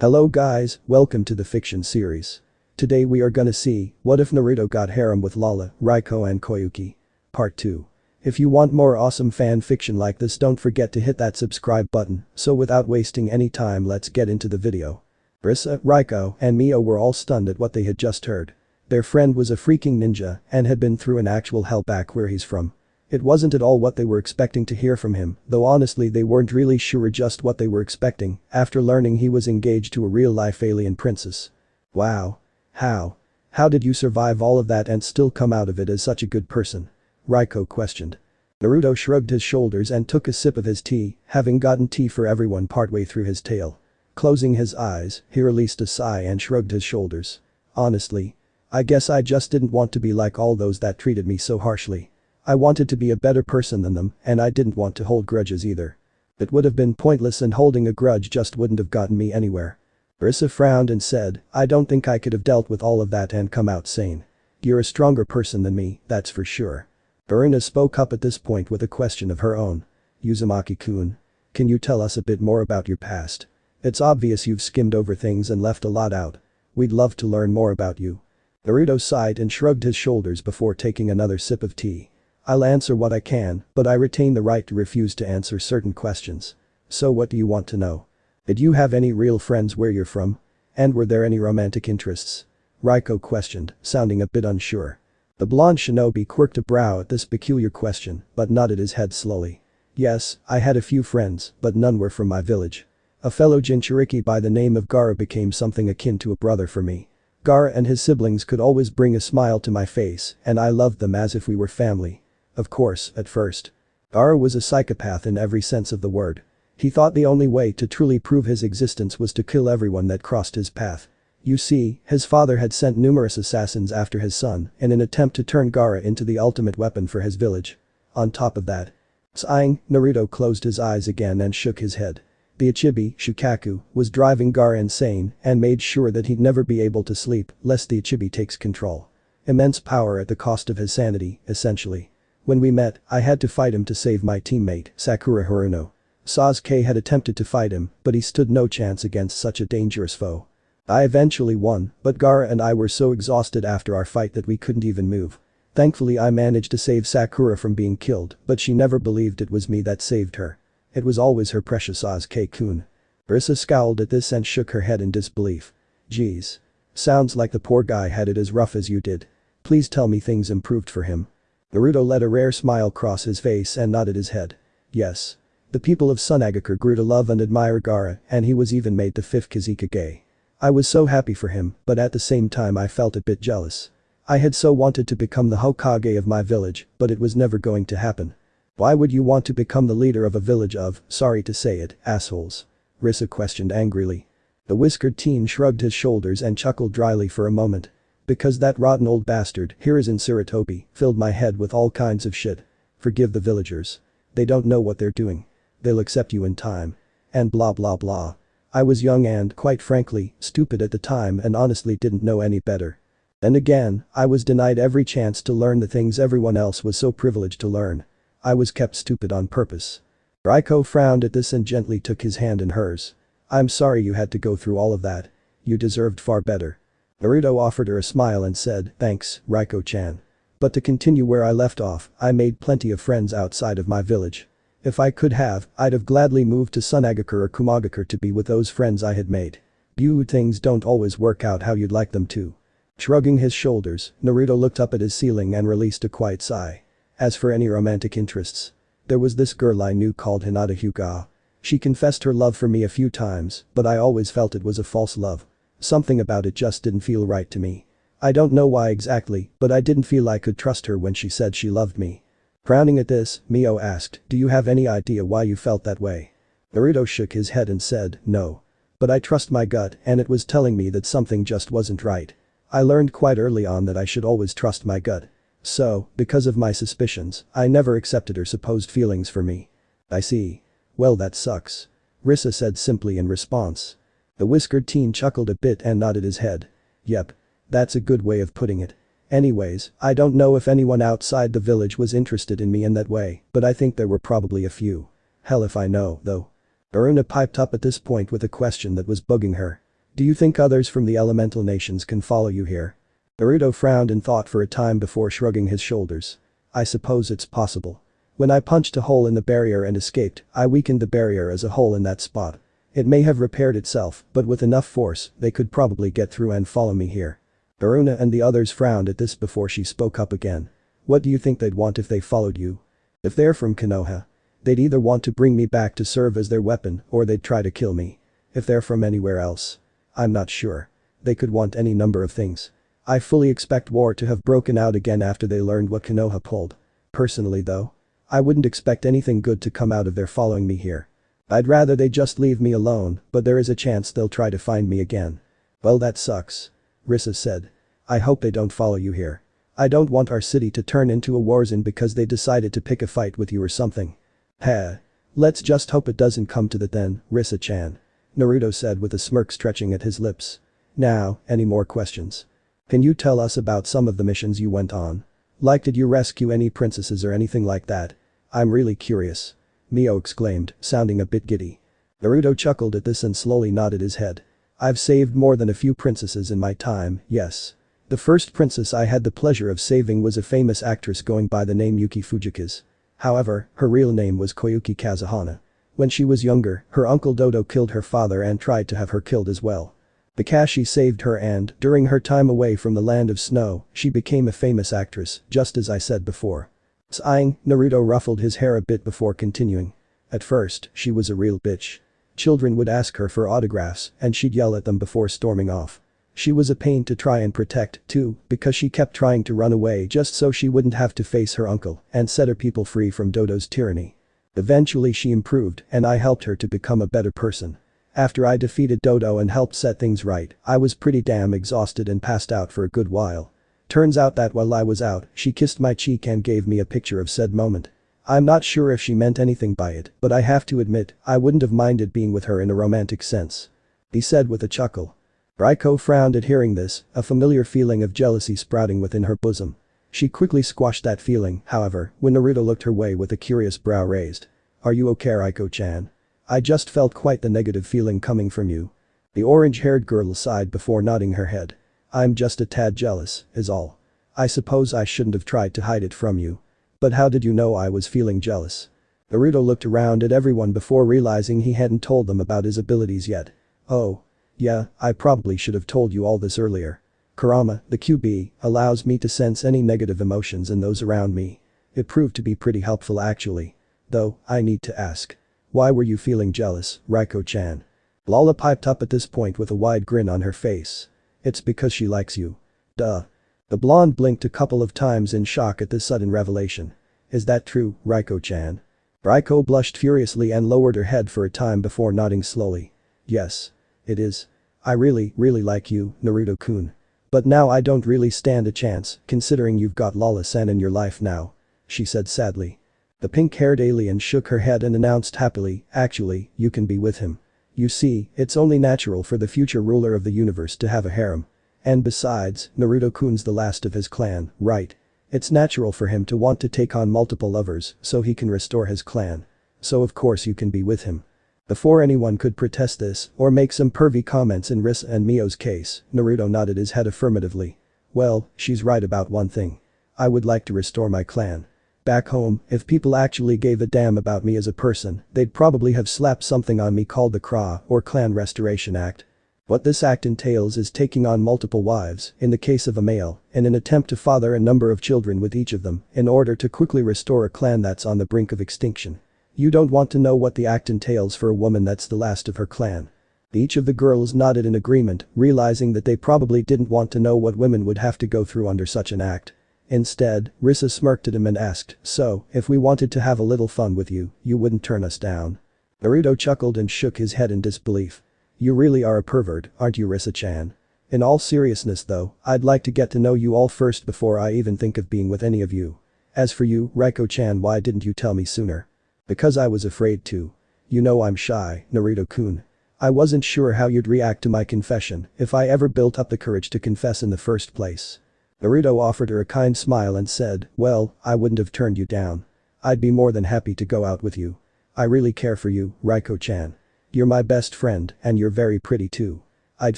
Hello guys, welcome to the fiction series. Today we are gonna see, what if Naruto got harem with Lala, Riko and Koyuki? Part 2. If you want more awesome fan fiction like this, don't forget to hit that subscribe button. So without wasting any time, let's get into the video. Risa, Riko and Mio were all stunned at what they had just heard. Their friend was a freaking ninja and had been through an actual hell back where he's from. It wasn't at all what they were expecting to hear from him, though honestly they weren't really sure just what they were expecting after learning he was engaged to a real-life alien princess. Wow. How did you survive all of that and still come out of it as such a good person? Riko questioned. Naruto shrugged his shoulders and took a sip of his tea, having gotten tea for everyone partway through his tale. Closing his eyes, he released a sigh and shrugged his shoulders. Honestly, I guess I just didn't want to be like all those that treated me so harshly. I wanted to be a better person than them, and I didn't want to hold grudges either. It would have been pointless, and holding a grudge just wouldn't have gotten me anywhere. Risa frowned and said, I don't think I could have dealt with all of that and come out sane. You're a stronger person than me, that's for sure. Burina spoke up at this point with a question of her own. Uzumaki-kun, can you tell us a bit more about your past? It's obvious you've skimmed over things and left a lot out. We'd love to learn more about you. Naruto sighed and shrugged his shoulders before taking another sip of tea. I'll answer what I can, but I retain the right to refuse to answer certain questions. So what do you want to know? Did you have any real friends where you're from? And were there any romantic interests? Riko questioned, sounding a bit unsure. The blonde shinobi quirked a brow at this peculiar question, but nodded his head slowly. Yes, I had a few friends, but none were from my village. A fellow Jinchuriki by the name of Gaara became something akin to a brother for me. Gaara and his siblings could always bring a smile to my face, and I loved them as if we were family. Of course, at first. Gaara was a psychopath in every sense of the word. He thought the only way to truly prove his existence was to kill everyone that crossed his path. You see, his father had sent numerous assassins after his son in an attempt to turn Gaara into the ultimate weapon for his village. On top of that. Sighing, Naruto closed his eyes again and shook his head. The Ichibi, Shukaku, was driving Gaara insane and made sure that he'd never be able to sleep lest the Ichibi takes control. Immense power at the cost of his sanity, essentially. When we met, I had to fight him to save my teammate, Sakura Haruno. Sasuke had attempted to fight him, but he stood no chance against such a dangerous foe. I eventually won, but Gaara and I were so exhausted after our fight that we couldn't even move. Thankfully I managed to save Sakura from being killed, but she never believed it was me that saved her. It was always her precious Sasuke-kun. Risa scowled at this and shook her head in disbelief. Geez. Sounds like the poor guy had it as rough as you did. Please tell me things improved for him. Naruto let a rare smile cross his face and nodded his head. Yes. The people of Sunagakure grew to love and admire Gaara, and he was even made the 5th Kizikage. I was so happy for him, but at the same time I felt a bit jealous. I had so wanted to become the Hokage of my village, but it was never going to happen. Why would you want to become the leader of a village of, sorry to say it, assholes? Risa questioned angrily. The whiskered teen shrugged his shoulders and chuckled dryly for a moment. Because that rotten old bastard, Hiruzen Sarutobi, filled my head with all kinds of shit. Forgive the villagers. They don't know what they're doing. They'll accept you in time. And blah blah blah. I was young and, quite frankly, stupid at the time and honestly didn't know any better. And again, I was denied every chance to learn the things everyone else was so privileged to learn. I was kept stupid on purpose. Riko frowned at this and gently took his hand in hers. I'm sorry you had to go through all of that. You deserved far better. Naruto offered her a smile and said, thanks, Riko-chan. But to continue where I left off, I made plenty of friends outside of my village. If I could have, I'd have gladly moved to Sunagakure or Kumagakure to be with those friends I had made. Things don't always work out how you'd like them to. Shrugging his shoulders, Naruto looked up at his ceiling and released a quiet sigh. As for any romantic interests, there was this girl I knew called Hinata Hyuga. She confessed her love for me a few times, but I always felt it was a false love. Something about it just didn't feel right to me. I don't know why exactly, but I didn't feel I could trust her when she said she loved me. Frowning at this, Mio asked, do you have any idea why you felt that way? Naruto shook his head and said, no. But I trust my gut and it was telling me that something just wasn't right. I learned quite early on that I should always trust my gut. So, because of my suspicions, I never accepted her supposed feelings for me. I see. Well, that sucks. Risa said simply in response. The whiskered teen chuckled a bit and nodded his head. Yep. That's a good way of putting it. Anyways, I don't know if anyone outside the village was interested in me in that way, but I think there were probably a few. Hell if I know, though. Uruna piped up at this point with a question that was bugging her. Do you think others from the elemental nations can follow you here? Naruto frowned and thought for a time before shrugging his shoulders. I suppose it's possible. When I punched a hole in the barrier and escaped, I weakened the barrier as a whole in that spot. It may have repaired itself, but with enough force, they could probably get through and follow me here. Haruna and the others frowned at this before she spoke up again. What do you think they'd want if they followed you? If they're from Konoha, they'd either want to bring me back to serve as their weapon or they'd try to kill me. If they're from anywhere else, I'm not sure. They could want any number of things. I fully expect war to have broken out again after they learned what Konoha pulled. Personally though, I wouldn't expect anything good to come out of their following me here. I'd rather they just leave me alone, but there is a chance they'll try to find me again. Well, that sucks. Risa said. I hope they don't follow you here. I don't want our city to turn into a war zone because they decided to pick a fight with you or something. Heh. Let's just hope it doesn't come to that then, Risa-chan. Naruto said with a smirk stretching at his lips. Now, any more questions? Can you tell us about some of the missions you went on? Like, did you rescue any princesses or anything like that? I'm really curious. Mio exclaimed, sounding a bit giddy. Naruto chuckled at this and slowly nodded his head. I've saved more than a few princesses in my time, yes. The first princess I had the pleasure of saving was a famous actress going by the name Yuki Fujikaze. However, her real name was Koyuki Kazuhana. When she was younger, her uncle Dodo killed her father and tried to have her killed as well. Kakashi saved her and, during her time away from the land of snow, she became a famous actress, just as I said before. Sighing, Naruto ruffled his hair a bit before continuing. At first, she was a real bitch. Children would ask her for autographs and she'd yell at them before storming off. She was a pain to try and protect, too, because she kept trying to run away just so she wouldn't have to face her uncle and set her people free from Dodo's tyranny. Eventually she improved and I helped her to become a better person. After I defeated Dodo and helped set things right, I was pretty damn exhausted and passed out for a good while. Turns out that while I was out, she kissed my cheek and gave me a picture of said moment. I'm not sure if she meant anything by it, but I have to admit, I wouldn't have minded being with her in a romantic sense. He said with a chuckle. Riko frowned at hearing this, a familiar feeling of jealousy sprouting within her bosom. She quickly squashed that feeling, however, when Naruto looked her way with a curious brow raised. Are you okay, Riko-chan? I just felt quite the negative feeling coming from you. The orange-haired girl sighed before nodding her head. I'm just a tad jealous, is all. I suppose I shouldn't have tried to hide it from you. But how did you know I was feeling jealous? Naruto looked around at everyone before realizing he hadn't told them about his abilities yet. Oh. Yeah, I probably should have told you all this earlier. Kurama, the QB, allows me to sense any negative emotions in those around me. It proved to be pretty helpful actually. Though, I need to ask. Why were you feeling jealous, Riko-chan? Lala piped up at this point with a wide grin on her face. It's because she likes you. Duh. The blonde blinked a couple of times in shock at this sudden revelation. Is that true, Riko-chan? Riko blushed furiously and lowered her head for a time before nodding slowly. Yes. It is. I really like you, Naruto-kun. But now I don't really stand a chance, considering you've got Lala-san in your life now. She said sadly. The pink-haired alien shook her head and announced happily, actually, you can be with him. You see, it's only natural for the future ruler of the universe to have a harem. And besides, Naruto-kun's the last of his clan, right? It's natural for him to want to take on multiple lovers so he can restore his clan. So of course you can be with him. Before anyone could protest this or make some pervy comments in Risa and Mio's case, Naruto nodded his head affirmatively. Well, she's right about one thing. I would like to restore my clan. Back home, if people actually gave a damn about me as a person, they'd probably have slapped something on me called the Kra or Clan Restoration Act. What this act entails is taking on multiple wives, in the case of a male, in an attempt to father a number of children with each of them, in order to quickly restore a clan that's on the brink of extinction. You don't want to know what the act entails for a woman that's the last of her clan. Each of the girls nodded in agreement, realizing that they probably didn't want to know what women would have to go through under such an act. Instead, Risa smirked at him and asked, so, if we wanted to have a little fun with you, you wouldn't turn us down? Naruto chuckled and shook his head in disbelief. You really are a pervert, aren't you, Risa-chan? In all seriousness though, I'd like to get to know you all first before I even think of being with any of you. As for you, Riko-chan, why didn't you tell me sooner? Because I was afraid to. You know I'm shy, Naruto-kun. I wasn't sure how you'd react to my confession if I ever built up the courage to confess in the first place. Naruto offered her a kind smile and said, well, I wouldn't have turned you down. I'd be more than happy to go out with you. I really care for you, Riko-chan. You're my best friend and you're very pretty too. I'd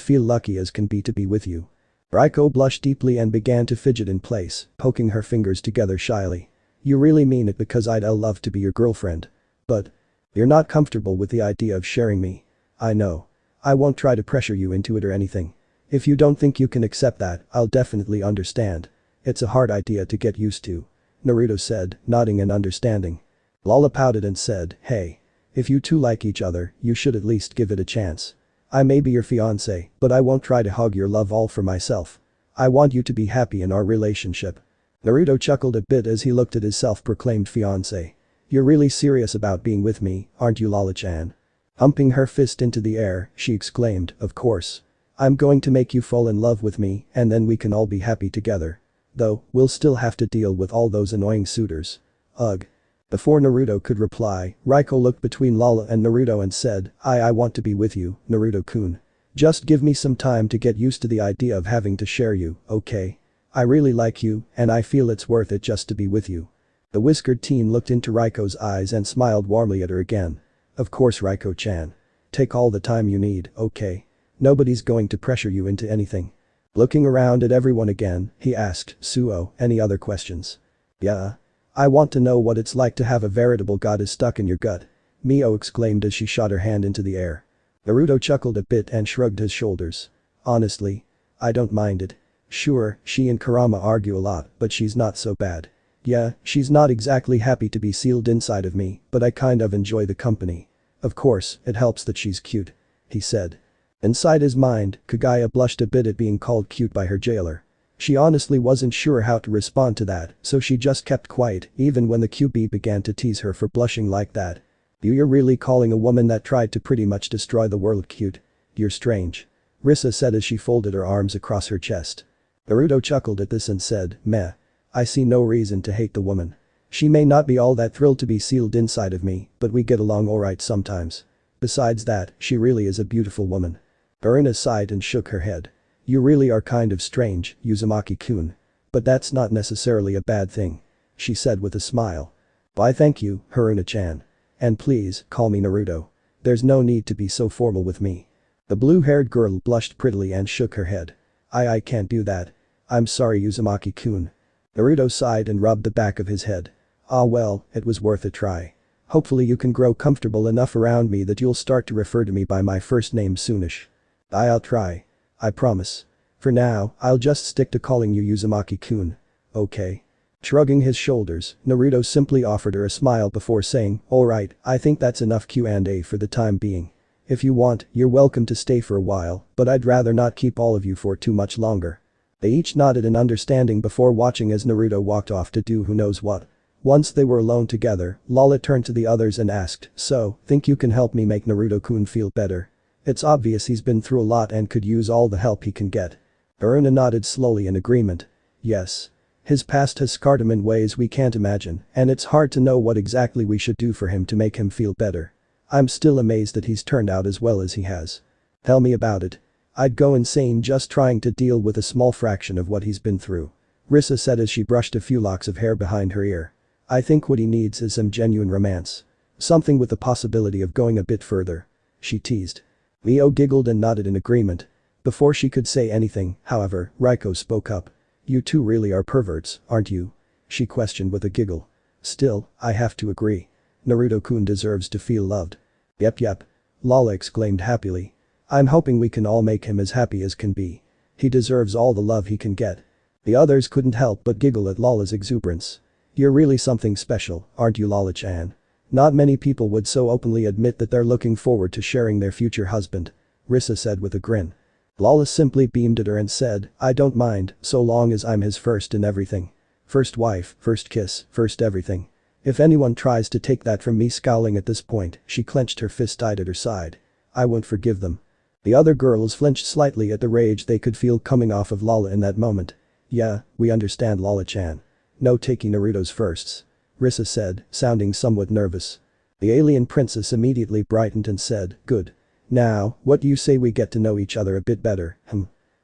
feel lucky as can be to be with you. Riko blushed deeply and began to fidget in place, poking her fingers together shyly. You really mean it because I'd love to be your girlfriend. But you're not comfortable with the idea of sharing me. I know. I won't try to pressure you into it or anything. If you don't think you can accept that, I'll definitely understand. It's a hard idea to get used to. Naruto said, nodding in understanding. Lala pouted and said, hey. If you two like each other, you should at least give it a chance. I may be your fiancé, but I won't try to hog your love all for myself. I want you to be happy in our relationship. Naruto chuckled a bit as he looked at his self-proclaimed fiancé. You're really serious about being with me, aren't you, Lala-chan? Humping her fist into the air, she exclaimed, of course. I'm going to make you fall in love with me and then we can all be happy together. Though, we'll still have to deal with all those annoying suitors. Ugh. Before Naruto could reply, Riko looked between Lala and Naruto and said, I want to be with you, Naruto-kun. Just give me some time to get used to the idea of having to share you, okay? I really like you, and I feel it's worth it just to be with you. The whiskered teen looked into Riko's eyes and smiled warmly at her again. Of course, Riko-chan. Take all the time you need, okay? Nobody's going to pressure you into anything. Looking around at everyone again, he asked, Suo, any other questions? Yeah. I want to know what it's like to have a veritable goddess stuck in your gut. Mio exclaimed as she shot her hand into the air. Naruto chuckled a bit and shrugged his shoulders. Honestly. I don't mind it. Sure, she and Kurama argue a lot, but she's not so bad. Yeah, she's not exactly happy to be sealed inside of me, but I kind of enjoy the company. Of course, it helps that she's cute. He said. Inside his mind, Kaguya blushed a bit at being called cute by her jailer. She honestly wasn't sure how to respond to that, so she just kept quiet even when the QB began to tease her for blushing like that. You're really calling a woman that tried to pretty much destroy the world cute? You're strange. Risa said as she folded her arms across her chest. Naruto chuckled at this and said, meh. I see no reason to hate the woman. She may not be all that thrilled to be sealed inside of me, but we get along alright sometimes. Besides that, she really is a beautiful woman. Urina sighed and shook her head. You really are kind of strange, Uzumaki-kun. But that's not necessarily a bad thing. She said with a smile. Why thank you, Haruna-chan. And please, call me Naruto. There's no need to be so formal with me. The blue-haired girl blushed prettily and shook her head. I can't do that. I'm sorry, Uzumaki-kun. Naruto sighed and rubbed the back of his head. Ah well, it was worth a try. Hopefully you can grow comfortable enough around me that you'll start to refer to me by my first name soonish. I'll try. I promise. For now, I'll just stick to calling you Uzumaki-kun. Okay. Shrugging his shoulders, Naruto simply offered her a smile before saying, alright, I think that's enough Q&A for the time being. If you want, you're welcome to stay for a while, but I'd rather not keep all of you for too much longer. They each nodded in understanding before watching as Naruto walked off to do who knows what. Once they were alone together, Lala turned to the others and asked, so, think you can help me make Naruto-kun feel better? It's obvious he's been through a lot and could use all the help he can get. Urina nodded slowly in agreement. Yes. His past has scarred him in ways we can't imagine, and it's hard to know what exactly we should do for him to make him feel better. I'm still amazed that he's turned out as well as he has. Tell me about it. I'd go insane just trying to deal with a small fraction of what he's been through. Risa said as she brushed a few locks of hair behind her ear. I think what he needs is some genuine romance. Something with the possibility of going a bit further. She teased. Mio giggled and nodded in agreement. Before she could say anything, however, Riko spoke up. You two really are perverts, aren't you? She questioned with a giggle. Still, I have to agree. Naruto-kun deserves to feel loved. Yep. Lala exclaimed happily. I'm hoping we can all make him as happy as can be. He deserves all the love he can get. The others couldn't help but giggle at Lala's exuberance. You're really something special, aren't you, Lala-chan? Not many people would so openly admit that they're looking forward to sharing their future husband. Risa said with a grin. Lala simply beamed at her and said, I don't mind, so long as I'm his first in everything. First wife, first kiss, first everything. If anyone tries to take that from me. Scowling at this point, she clenched her fist tight at her side. I won't forgive them. The other girls flinched slightly at the rage they could feel coming off of Lala in that moment. Yeah, we understand, Lala-chan. No taking Naruto's firsts. Risa said, sounding somewhat nervous. The alien princess immediately brightened and said, good. Now, what do you say we get to know each other a bit better,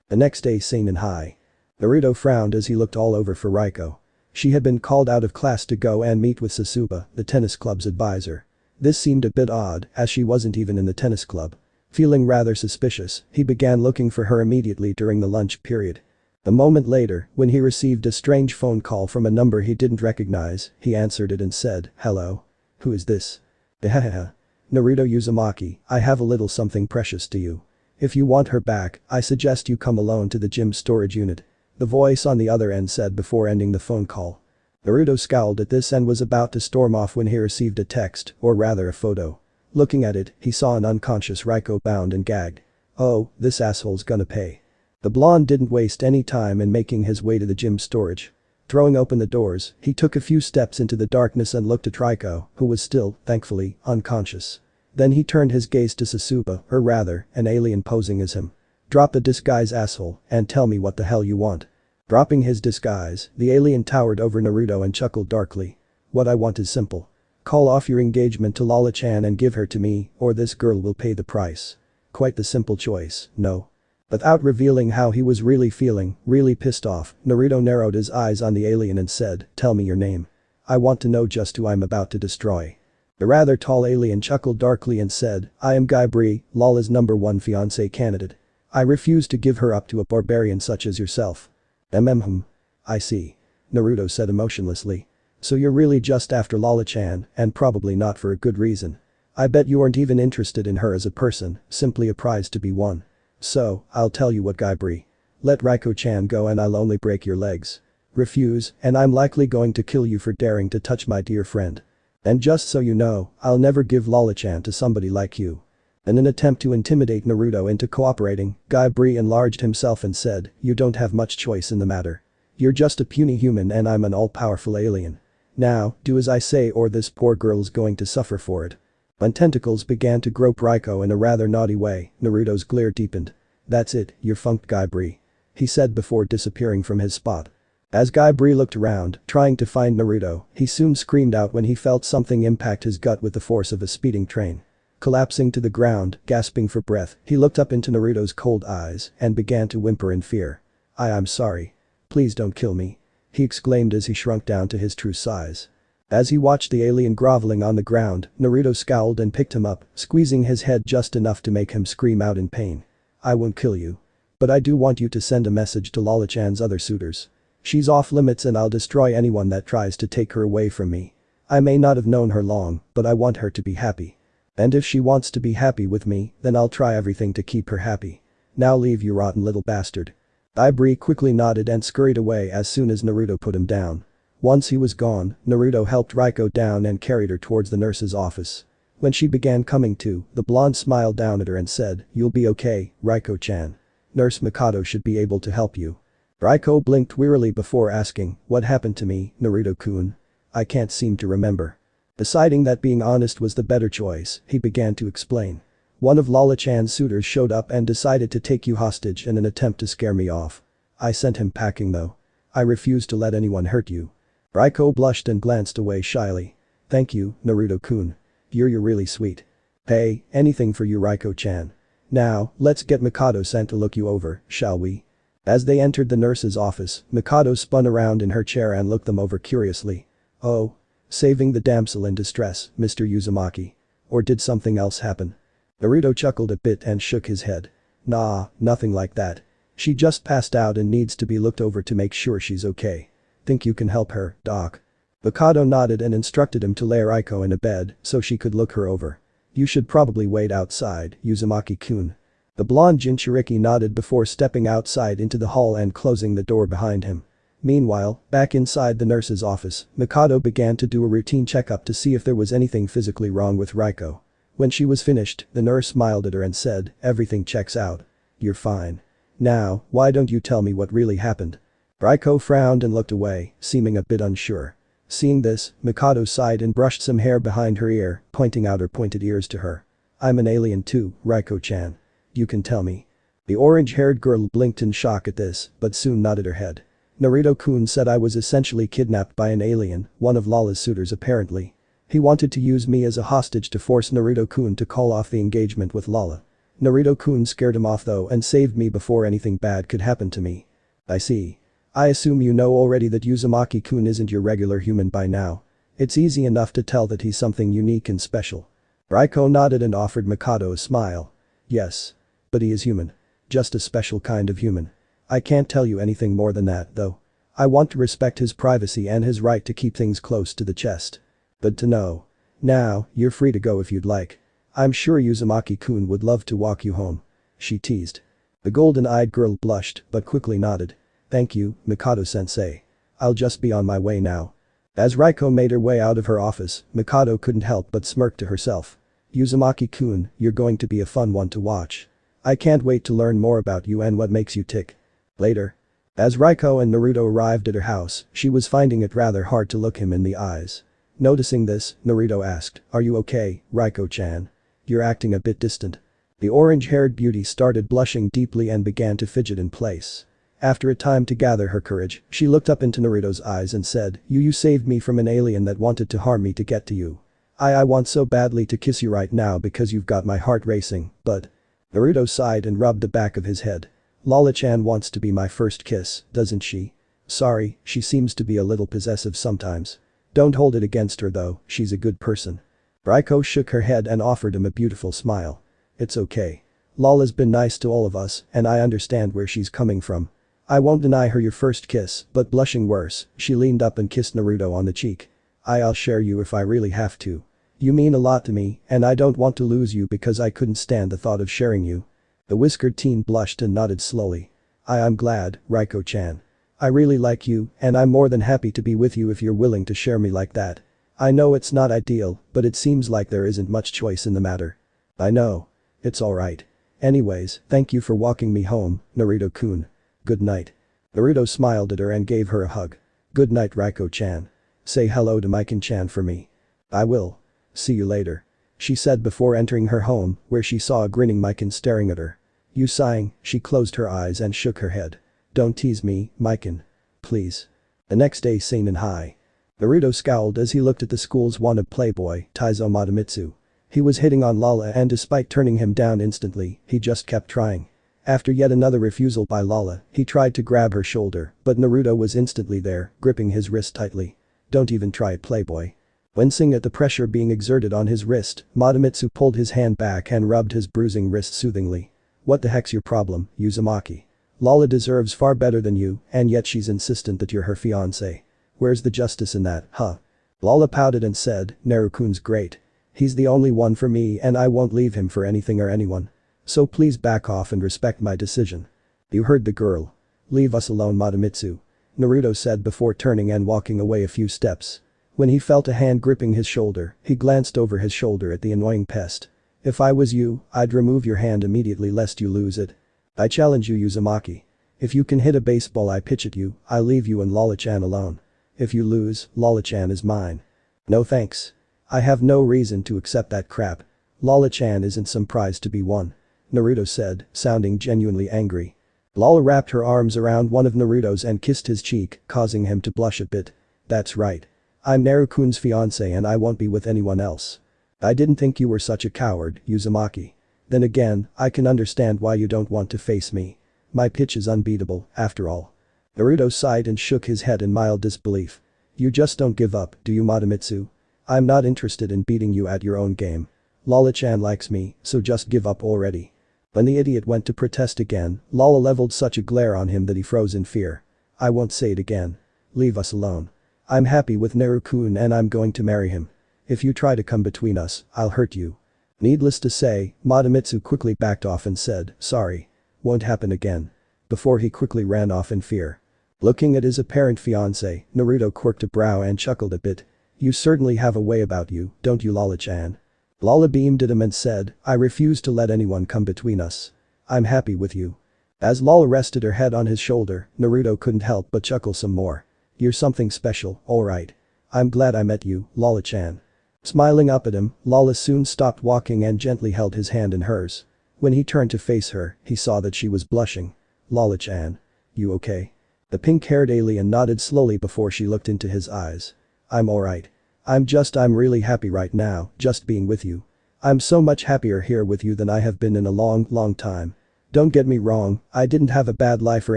The next day, Sainan High. Naruto frowned as he looked all over for Riko. She had been called out of class to go and meet with Sasuke, the tennis club's advisor. This seemed a bit odd, as she wasn't even in the tennis club. Feeling rather suspicious, he began looking for her immediately during the lunch period. A moment later, when he received a strange phone call from a number he didn't recognize, he answered it and said, "Hello? Who is this?" "Hahaha. Naruto Uzumaki, I have a little something precious to you. If you want her back, I suggest you come alone to the gym storage unit," the voice on the other end said before ending the phone call. Naruto scowled at this and was about to storm off when he received a text, or rather a photo. Looking at it, he saw an unconscious Riko bound and gagged. "Oh, this asshole's gonna pay." The blonde didn't waste any time in making his way to the gym storage. Throwing open the doors, he took a few steps into the darkness and looked at Riko, who was still, thankfully, unconscious. Then he turned his gaze to Sasuke, or rather, an alien posing as him. "Drop the disguise, asshole, and tell me what the hell you want." Dropping his disguise, the alien towered over Naruto and chuckled darkly. "What I want is simple. Call off your engagement to Lala-chan and give her to me, or this girl will pay the price." Quite the simple choice, no? Without revealing how he was really feeling, really pissed off, Naruto narrowed his eyes on the alien and said, "Tell me your name. I want to know just who I'm about to destroy." The rather tall alien chuckled darkly and said, "I am Guybrush, Lala's #1 fiancé candidate. I refuse to give her up to a barbarian such as yourself." I see. Naruto said emotionlessly. "So you're really just after Lala-chan, and probably not for a good reason. I bet you aren't even interested in her as a person, simply a prize to be won. So, I'll tell you what, Guybrush. Let Riko-chan go and I'll only break your legs. Refuse, and I'm likely going to kill you for daring to touch my dear friend. And just so you know, I'll never give Lala-chan to somebody like you." In an attempt to intimidate Naruto into cooperating, Guybrush enlarged himself and said, "You don't have much choice in the matter. You're just a puny human and I'm an all-powerful alien. Now, do as I say or this poor girl's going to suffer for it." When tentacles began to grope Riko in a rather naughty way, Naruto's glare deepened. "That's it, you're funked, Guybrush," he said before disappearing from his spot. As Guybrush looked around, trying to find Naruto, he soon screamed out when he felt something impact his gut with the force of a speeding train. Collapsing to the ground, gasping for breath, he looked up into Naruto's cold eyes and began to whimper in fear. I'm sorry. Please don't kill me," he exclaimed as he shrunk down to his true size. As he watched the alien groveling on the ground, Naruto scowled and picked him up, squeezing his head just enough to make him scream out in pain. "I won't kill you. But I do want you to send a message to Lala-chan's other suitors. She's off limits and I'll destroy anyone that tries to take her away from me. I may not have known her long, but I want her to be happy. And if she wants to be happy with me, then I'll try everything to keep her happy. Now leave, you rotten little bastard." Guybrush quickly nodded and scurried away as soon as Naruto put him down. Once he was gone, Naruto helped Riko down and carried her towards the nurse's office. When she began coming to, the blonde smiled down at her and said, "You'll be okay, Riko-chan. Nurse Mikado should be able to help you." Riko blinked wearily before asking, "What happened to me, Naruto-kun? I can't seem to remember." Deciding that being honest was the better choice, he began to explain. "One of Lala-chan's suitors showed up and decided to take you hostage in an attempt to scare me off. I sent him packing though. I refuse to let anyone hurt you." Riko blushed and glanced away shyly. "Thank you, Naruto-kun. You're really sweet. Hey, anything for you, Riko-chan. Now, let's get Mikado-san to look you over, shall we?" As they entered the nurse's office, Mikado spun around in her chair and looked them over curiously. "Oh. Saving the damsel in distress, Mr. Uzumaki. Or did something else happen?" Naruto chuckled a bit and shook his head. "Nah, nothing like that. She just passed out and needs to be looked over to make sure she's okay. Think you can help her, Doc?" Mikado nodded and instructed him to lay Riko in a bed so she could look her over. "You should probably wait outside, Uzumaki-kun." The blonde Jinchuriki nodded before stepping outside into the hall and closing the door behind him. Meanwhile, back inside the nurse's office, Mikado began to do a routine checkup to see if there was anything physically wrong with Riko. When she was finished, the nurse smiled at her and said, "Everything checks out. You're fine. Now, why don't you tell me what really happened?" Riko frowned and looked away, seeming a bit unsure. Seeing this, Mikado sighed and brushed some hair behind her ear, pointing out her pointed ears to her. "I'm an alien too, Riko-chan. You can tell me." The orange-haired girl blinked in shock at this, but soon nodded her head. "Naruto-kun said I was essentially kidnapped by an alien, one of Lala's suitors apparently. He wanted to use me as a hostage to force Naruto-kun to call off the engagement with Lala. Naruto-kun scared him off though and saved me before anything bad could happen to me." "I see. I assume you know already that Uzumaki-kun isn't your regular human by now. It's easy enough to tell that he's something unique and special." Riko nodded and offered Mikado a smile. Yes. But he is human. Just a special kind of human. I can't tell you anything more than that, though. I want to respect his privacy and his right to keep things close to the chest. But to know. Now, you're free to go if you'd like. I'm sure Uzumaki-kun would love to walk you home. She teased. The golden-eyed girl blushed but quickly nodded. Thank you, Mikado-sensei. I'll just be on my way now. As Riko made her way out of her office, Mikado couldn't help but smirk to herself. Uzumaki-kun, you're going to be a fun one to watch. I can't wait to learn more about you and what makes you tick. Later. As Riko and Naruto arrived at her house, she was finding it rather hard to look him in the eyes. Noticing this, Naruto asked, "Are you okay, Riko-chan? You're acting a bit distant." The orange-haired beauty started blushing deeply and began to fidget in place. After a time to gather her courage, she looked up into Naruto's eyes and said, You saved me from an alien that wanted to harm me to get to you. I want so badly to kiss you right now because you've got my heart racing, but..." Naruto sighed and rubbed the back of his head. "Lala-chan wants to be my first kiss, doesn't she? Sorry, she seems to be a little possessive sometimes. Don't hold it against her though, she's a good person." Riko shook her head and offered him a beautiful smile. "It's okay. Lala's been nice to all of us and I understand where she's coming from. I won't deny her your first kiss," but blushing worse, she leaned up and kissed Naruto on the cheek. "I'll share you if I really have to. You mean a lot to me and I don't want to lose you because I couldn't stand the thought of sharing you." The whiskered teen blushed and nodded slowly. I'm glad, Riko-chan. I really like you and I'm more than happy to be with you if you're willing to share me like that. I know it's not ideal, but it seems like there isn't much choice in the matter." "I know. It's alright. Anyways, thank you for walking me home, Naruto-kun. Good night." Naruto smiled at her and gave her a hug. "Good night, Riko-chan. Say hello to Mikan-chan for me." "I will. See you later," she said before entering her home, where she saw a grinning Mikan staring at her. Sighing, she closed her eyes and shook her head. "Don't tease me, Mikan. Please." The next day Sainan High. Naruto scowled as he looked at the school's wanted playboy, Taizo Matamitsu. He was hitting on Lala and despite turning him down instantly, he just kept trying. After yet another refusal by Lala, he tried to grab her shoulder, but Naruto was instantly there, gripping his wrist tightly. "Don't even try it, playboy." Wincing at the pressure being exerted on his wrist, Matamitsu pulled his hand back and rubbed his bruising wrist soothingly. "What the heck's your problem, Uzumaki? Lala deserves far better than you, and yet she's insistent that you're her fiancé. Where's the justice in that, huh?" Lala pouted and said, "Narukun's great. He's the only one for me and I won't leave him for anything or anyone. So please back off and respect my decision." "You heard the girl. Leave us alone, Matamitsu," Naruto said before turning and walking away a few steps. When he felt a hand gripping his shoulder, he glanced over his shoulder at the annoying pest. "If I was you, I'd remove your hand immediately lest you lose it. I challenge you, Uzumaki. If you can hit a baseball I pitch at you, I'll leave you and Lala-chan alone. If you lose, Lala-chan is mine." "No thanks. I have no reason to accept that crap. Lala-chan isn't some prize to be won," Naruto said, sounding genuinely angry. Lala wrapped her arms around one of Naruto's and kissed his cheek, causing him to blush a bit. "That's right. I'm Narukun's fiancé and I won't be with anyone else." "I didn't think you were such a coward, Uzumaki. Then again, I can understand why you don't want to face me. My pitch is unbeatable, after all." Naruto sighed and shook his head in mild disbelief. "You just don't give up, do you, Matamitsu? I'm not interested in beating you at your own game. Lala-chan likes me, so just give up already." When the idiot went to protest again, Lala leveled such a glare on him that he froze in fear. "I won't say it again. Leave us alone. I'm happy with Narukun and I'm going to marry him. If you try to come between us, I'll hurt you." Needless to say, Matamitsu quickly backed off and said, "Sorry. Won't happen again." Before he quickly ran off in fear. Looking at his apparent fiancé, Naruto quirked a brow and chuckled a bit. "You certainly have a way about you, don't you, Lala-chan?" Lala beamed at him and said, "I refuse to let anyone come between us. I'm happy with you." As Lala rested her head on his shoulder, Naruto couldn't help but chuckle some more. "You're something special, alright. I'm glad I met you, Lala-chan." Smiling up at him, Lala soon stopped walking and gently held his hand in hers. When he turned to face her, he saw that she was blushing. "Lala-chan. You okay?" The pink-haired alien nodded slowly before she looked into his eyes. "I'm alright. I'm really happy right now, just being with you. I'm so much happier here with you than I have been in a long time. Don't get me wrong, I didn't have a bad life or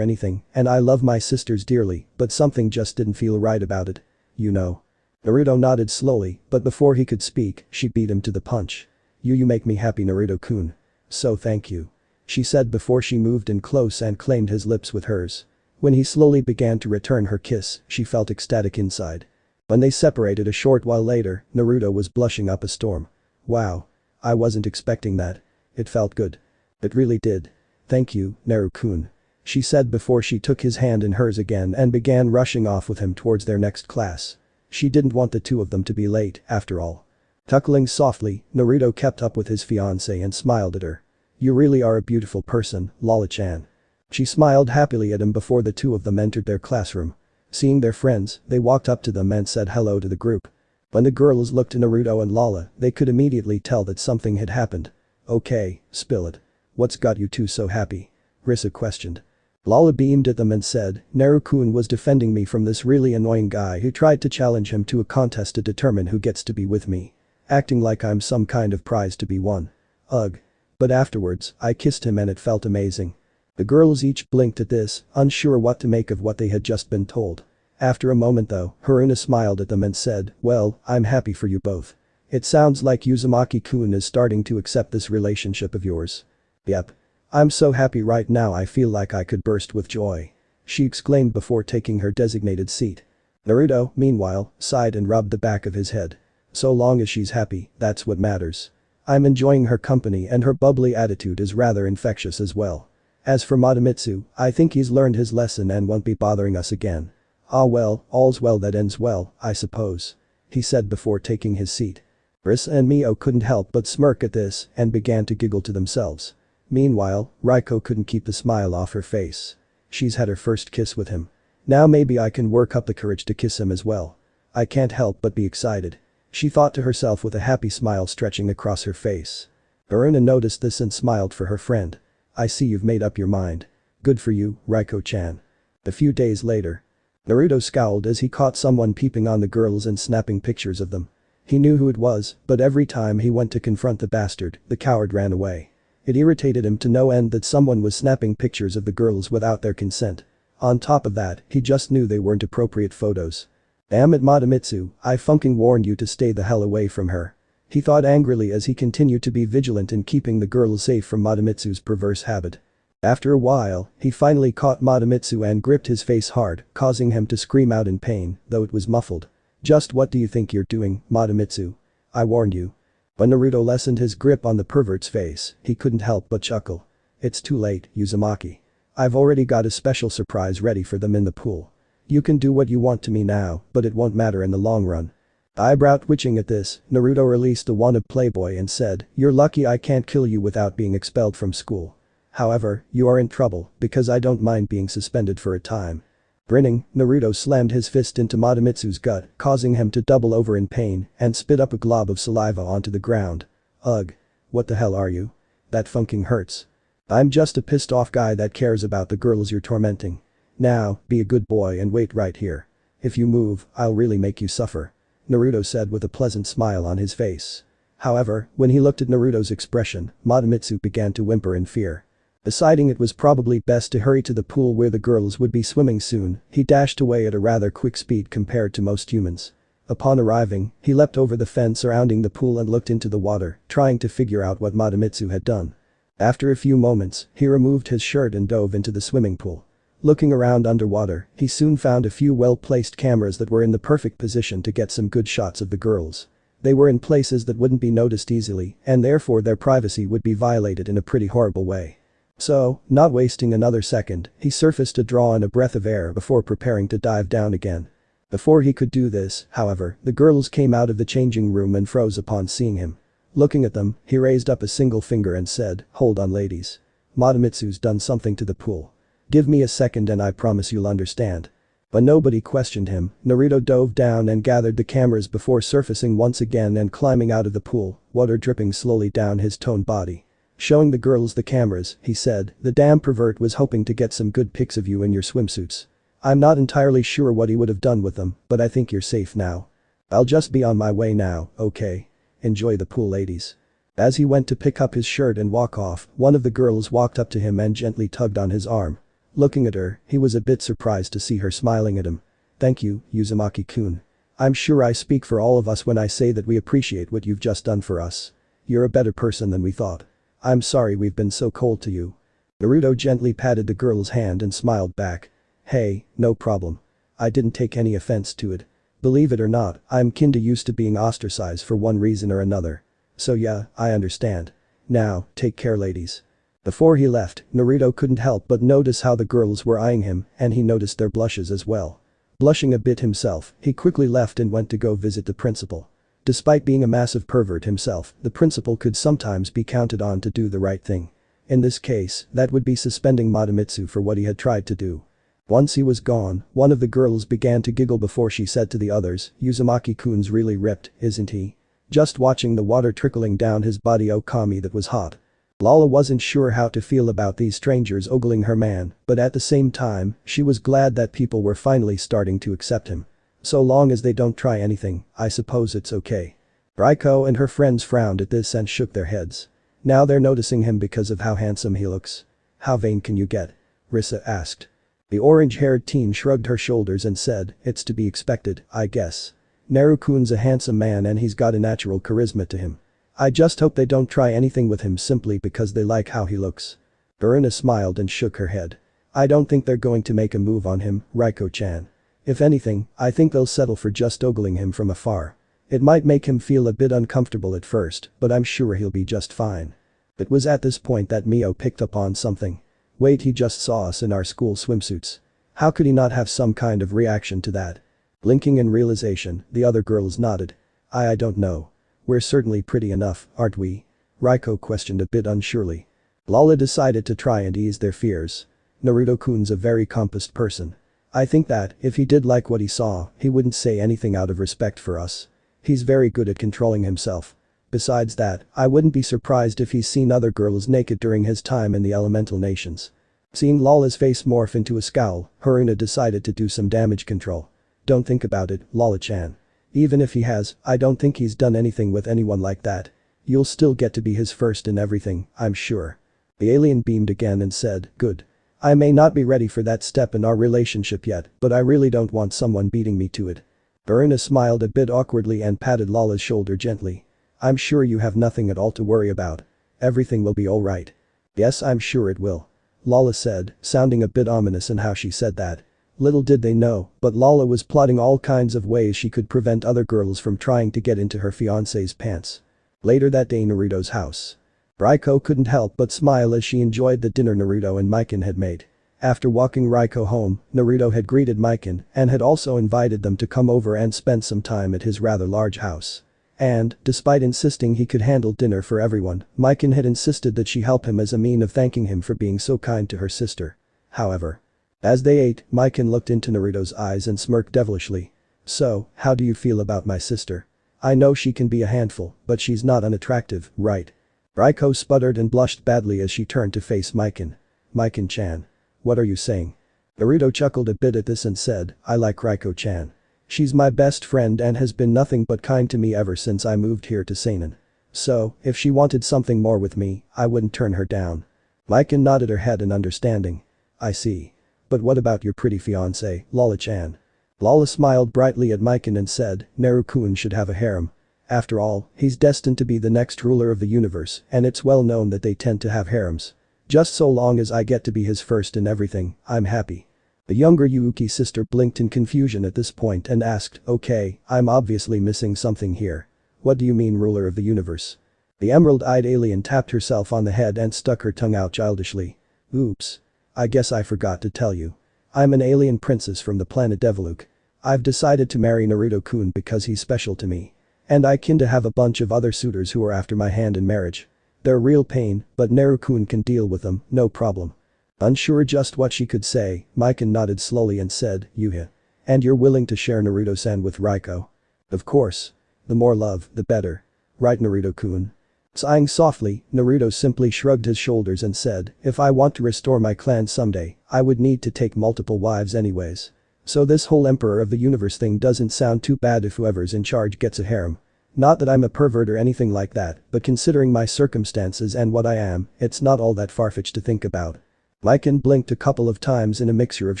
anything, and I love my sisters dearly, but something just didn't feel right about it. You know." Naruto nodded slowly, but before he could speak, she beat him to the punch. You make me happy, Naruto-kun. So thank you. She said before she moved in close and claimed his lips with hers. When he slowly began to return her kiss, she felt ecstatic inside. When they separated a short while later, Naruto was blushing up a storm. Wow. I wasn't expecting that. It felt good. It really did. Thank you, Naru-kun. She said before she took his hand in hers again and began rushing off with him towards their next class. She didn't want the two of them to be late, after all. Chuckling softly, Naruto kept up with his fiancée and smiled at her. You really are a beautiful person, Lala-chan. She smiled happily at him before the two of them entered their classroom. Seeing their friends, they walked up to them and said hello to the group. When the girls looked at Naruto and Lala, they could immediately tell that something had happened. Okay, spill it. What's got you two so happy? Risa questioned. Lala beamed at them and said, Naru-kun was defending me from this really annoying guy who tried to challenge him to a contest to determine who gets to be with me. Acting like I'm some kind of prize to be won. Ugh. But afterwards, I kissed him and it felt amazing. The girls each blinked at this, unsure what to make of what they had just been told. After a moment though, Haruna smiled at them and said, well, I'm happy for you both. It sounds like Uzumaki-kun is starting to accept this relationship of yours. Yep. I'm so happy right now I feel like I could burst with joy. She exclaimed before taking her designated seat. Naruto, meanwhile, sighed and rubbed the back of his head. So long as she's happy, that's what matters. I'm enjoying her company and her bubbly attitude is rather infectious as well. As for Madamitsu, I think he's learned his lesson and won't be bothering us again. Ah well, all's well that ends well, I suppose. He said before taking his seat. Risa and Mio couldn't help but smirk at this and began to giggle to themselves. Meanwhile, Riko couldn't keep the smile off her face. She's had her first kiss with him. Now maybe I can work up the courage to kiss him as well. I can't help but be excited. She thought to herself with a happy smile stretching across her face. Haruna noticed this and smiled for her friend. I see you've made up your mind. Good for you, Riko-chan. A few days later. Naruto scowled as he caught someone peeping on the girls and snapping pictures of them. He knew who it was, but every time he went to confront the bastard, the coward ran away. It irritated him to no end that someone was snapping pictures of the girls without their consent. On top of that, he just knew they weren't appropriate photos. Damn it Madamitsu, I fucking warned you to stay the hell away from her. He thought angrily as he continued to be vigilant in keeping the girls safe from Madamitsu's perverse habit. After a while, he finally caught Madamitsu and gripped his face hard, causing him to scream out in pain, though it was muffled. Just what do you think you're doing, Madamitsu? I warned you. When Naruto lessened his grip on the pervert's face, he couldn't help but chuckle. It's too late, Uzumaki. I've already got a special surprise ready for them in the pool. You can do what you want to me now, but it won't matter in the long run. Eyebrow twitching at this, Naruto released the wanted playboy and said, you're lucky I can't kill you without being expelled from school. However, you are in trouble, because I don't mind being suspended for a time. Grinning, Naruto slammed his fist into Madamitsu's gut, causing him to double over in pain and spit up a glob of saliva onto the ground. Ugh. What the hell are you? That fucking hurts. I'm just a pissed off guy that cares about the girls you're tormenting. Now, be a good boy and wait right here. If you move, I'll really make you suffer. Naruto said with a pleasant smile on his face. However, when he looked at Naruto's expression, Madamitsu began to whimper in fear. Deciding it was probably best to hurry to the pool where the girls would be swimming soon, he dashed away at a rather quick speed compared to most humans. Upon arriving, he leapt over the fence surrounding the pool and looked into the water, trying to figure out what Madamitsu had done. After a few moments, he removed his shirt and dove into the swimming pool. Looking around underwater, he soon found a few well-placed cameras that were in the perfect position to get some good shots of the girls. They were in places that wouldn't be noticed easily, and therefore their privacy would be violated in a pretty horrible way. So, not wasting another second, he surfaced to draw in a breath of air before preparing to dive down again. Before he could do this, however, the girls came out of the changing room and froze upon seeing him. Looking at them, he raised up a single finger and said, hold on ladies. Madamitsu's done something to the pool. Give me a second and I promise you'll understand. But nobody questioned him, Naruto dove down and gathered the cameras before surfacing once again and climbing out of the pool, water dripping slowly down his toned body. Showing the girls the cameras, he said, the damn pervert was hoping to get some good pics of you in your swimsuits. I'm not entirely sure what he would have done with them, but I think you're safe now. I'll just be on my way now, okay? Enjoy the pool ladies. As he went to pick up his shirt and walk off, one of the girls walked up to him and gently tugged on his arm. Looking at her, he was a bit surprised to see her smiling at him. Thank you, Uzumaki-kun. I'm sure I speak for all of us when I say that we appreciate what you've just done for us. You're a better person than we thought. I'm sorry we've been so cold to you. Naruto gently patted the girl's hand and smiled back. Hey, no problem. I didn't take any offense to it. Believe it or not, I'm kinda used to being ostracized for one reason or another. So yeah, I understand. Now, take care ladies. Before he left, Naruto couldn't help but notice how the girls were eyeing him and he noticed their blushes as well. Blushing a bit himself, he quickly left and went to go visit the principal. Despite being a massive pervert himself, the principal could sometimes be counted on to do the right thing. In this case, that would be suspending Matamitsu for what he had tried to do. Once he was gone, one of the girls began to giggle before she said to the others, Uzumaki-kun's really ripped, isn't he? Just watching the water trickling down his body Okami that was hot. Lala wasn't sure how to feel about these strangers ogling her man, but at the same time, she was glad that people were finally starting to accept him. So long as they don't try anything, I suppose it's okay. Riko and her friends frowned at this and shook their heads. Now they're noticing him because of how handsome he looks. How vain can you get? Risa asked. The orange-haired teen shrugged her shoulders and said, it's to be expected, I guess. Naruto-kun's a handsome man and he's got a natural charisma to him. I just hope they don't try anything with him simply because they like how he looks. Burina smiled and shook her head. I don't think they're going to make a move on him, Riko-chan. If anything, I think they'll settle for just ogling him from afar. It might make him feel a bit uncomfortable at first, but I'm sure he'll be just fine. It was at this point that Mio picked up on something. Wait, he just saw us in our school swimsuits. How could he not have some kind of reaction to that? Blinking in realization, the other girls nodded. I don't know. We're certainly pretty enough, aren't we? Riko questioned a bit unsurely. Lala decided to try and ease their fears. Naruto-kun's a very compassed person. I think that, if he did like what he saw, he wouldn't say anything out of respect for us. He's very good at controlling himself. Besides that, I wouldn't be surprised if he's seen other girls naked during his time in the elemental nations. Seeing Lala's face morph into a scowl, Haruna decided to do some damage control. Don't think about it, Lala-chan. Even if he has, I don't think he's done anything with anyone like that. You'll still get to be his first in everything, I'm sure. The alien beamed again and said, good. I may not be ready for that step in our relationship yet, but I really don't want someone beating me to it. Burina smiled a bit awkwardly and patted Lala's shoulder gently. I'm sure you have nothing at all to worry about. Everything will be alright. Yes, I'm sure it will. Lala said, sounding a bit ominous in how she said that. Little did they know, but Lala was plotting all kinds of ways she could prevent other girls from trying to get into her fiancé's pants. Later that day, Naruto's house. Riko couldn't help but smile as she enjoyed the dinner Naruto and Mikan had made. After walking Riko home, Naruto had greeted Mikan and had also invited them to come over and spend some time at his rather large house. And, despite insisting he could handle dinner for everyone, Mikan had insisted that she help him as a mean of thanking him for being so kind to her sister. However, as they ate, Mikan looked into Naruto's eyes and smirked devilishly. So, how do you feel about my sister? I know she can be a handful, but she's not unattractive, right? Riko sputtered and blushed badly as she turned to face Mikan. Mikan-chan. What are you saying? Naruto chuckled a bit at this and said, I like Riko-chan. She's my best friend and has been nothing but kind to me ever since I moved here to Sainan. So, if she wanted something more with me, I wouldn't turn her down. Mikan nodded her head in understanding. I see. But what about your pretty fiancé, Lala-chan? Lala smiled brightly at Mikan and said, Naruto-kun should have a harem. After all, he's destined to be the next ruler of the universe and it's well known that they tend to have harems. Just so long as I get to be his first in everything, I'm happy. The younger Yuuki sister blinked in confusion at this point and asked, okay, I'm obviously missing something here. What do you mean ruler of the universe? The emerald-eyed alien tapped herself on the head and stuck her tongue out childishly. Oops. I guess I forgot to tell you. I'm an alien princess from the planet Deviluke. I've decided to marry Naruto-kun because he's special to me. And I kinda have a bunch of other suitors who are after my hand in marriage. They're real pain, but Naruto-kun can deal with them, no problem. Unsure just what she could say, Mikan nodded slowly and said, Yuha. And you're willing to share Naruto-san with Riko? Of course. The more love, the better. Right, Naruto-kun? Sighing softly, Naruto simply shrugged his shoulders and said, if I want to restore my clan someday, I would need to take multiple wives anyways. So this whole Emperor of the Universe thing doesn't sound too bad if whoever's in charge gets a harem. Not that I'm a pervert or anything like that, but considering my circumstances and what I am, it's not all that far-fetched to think about. Mikan blinked a couple of times in a mixture of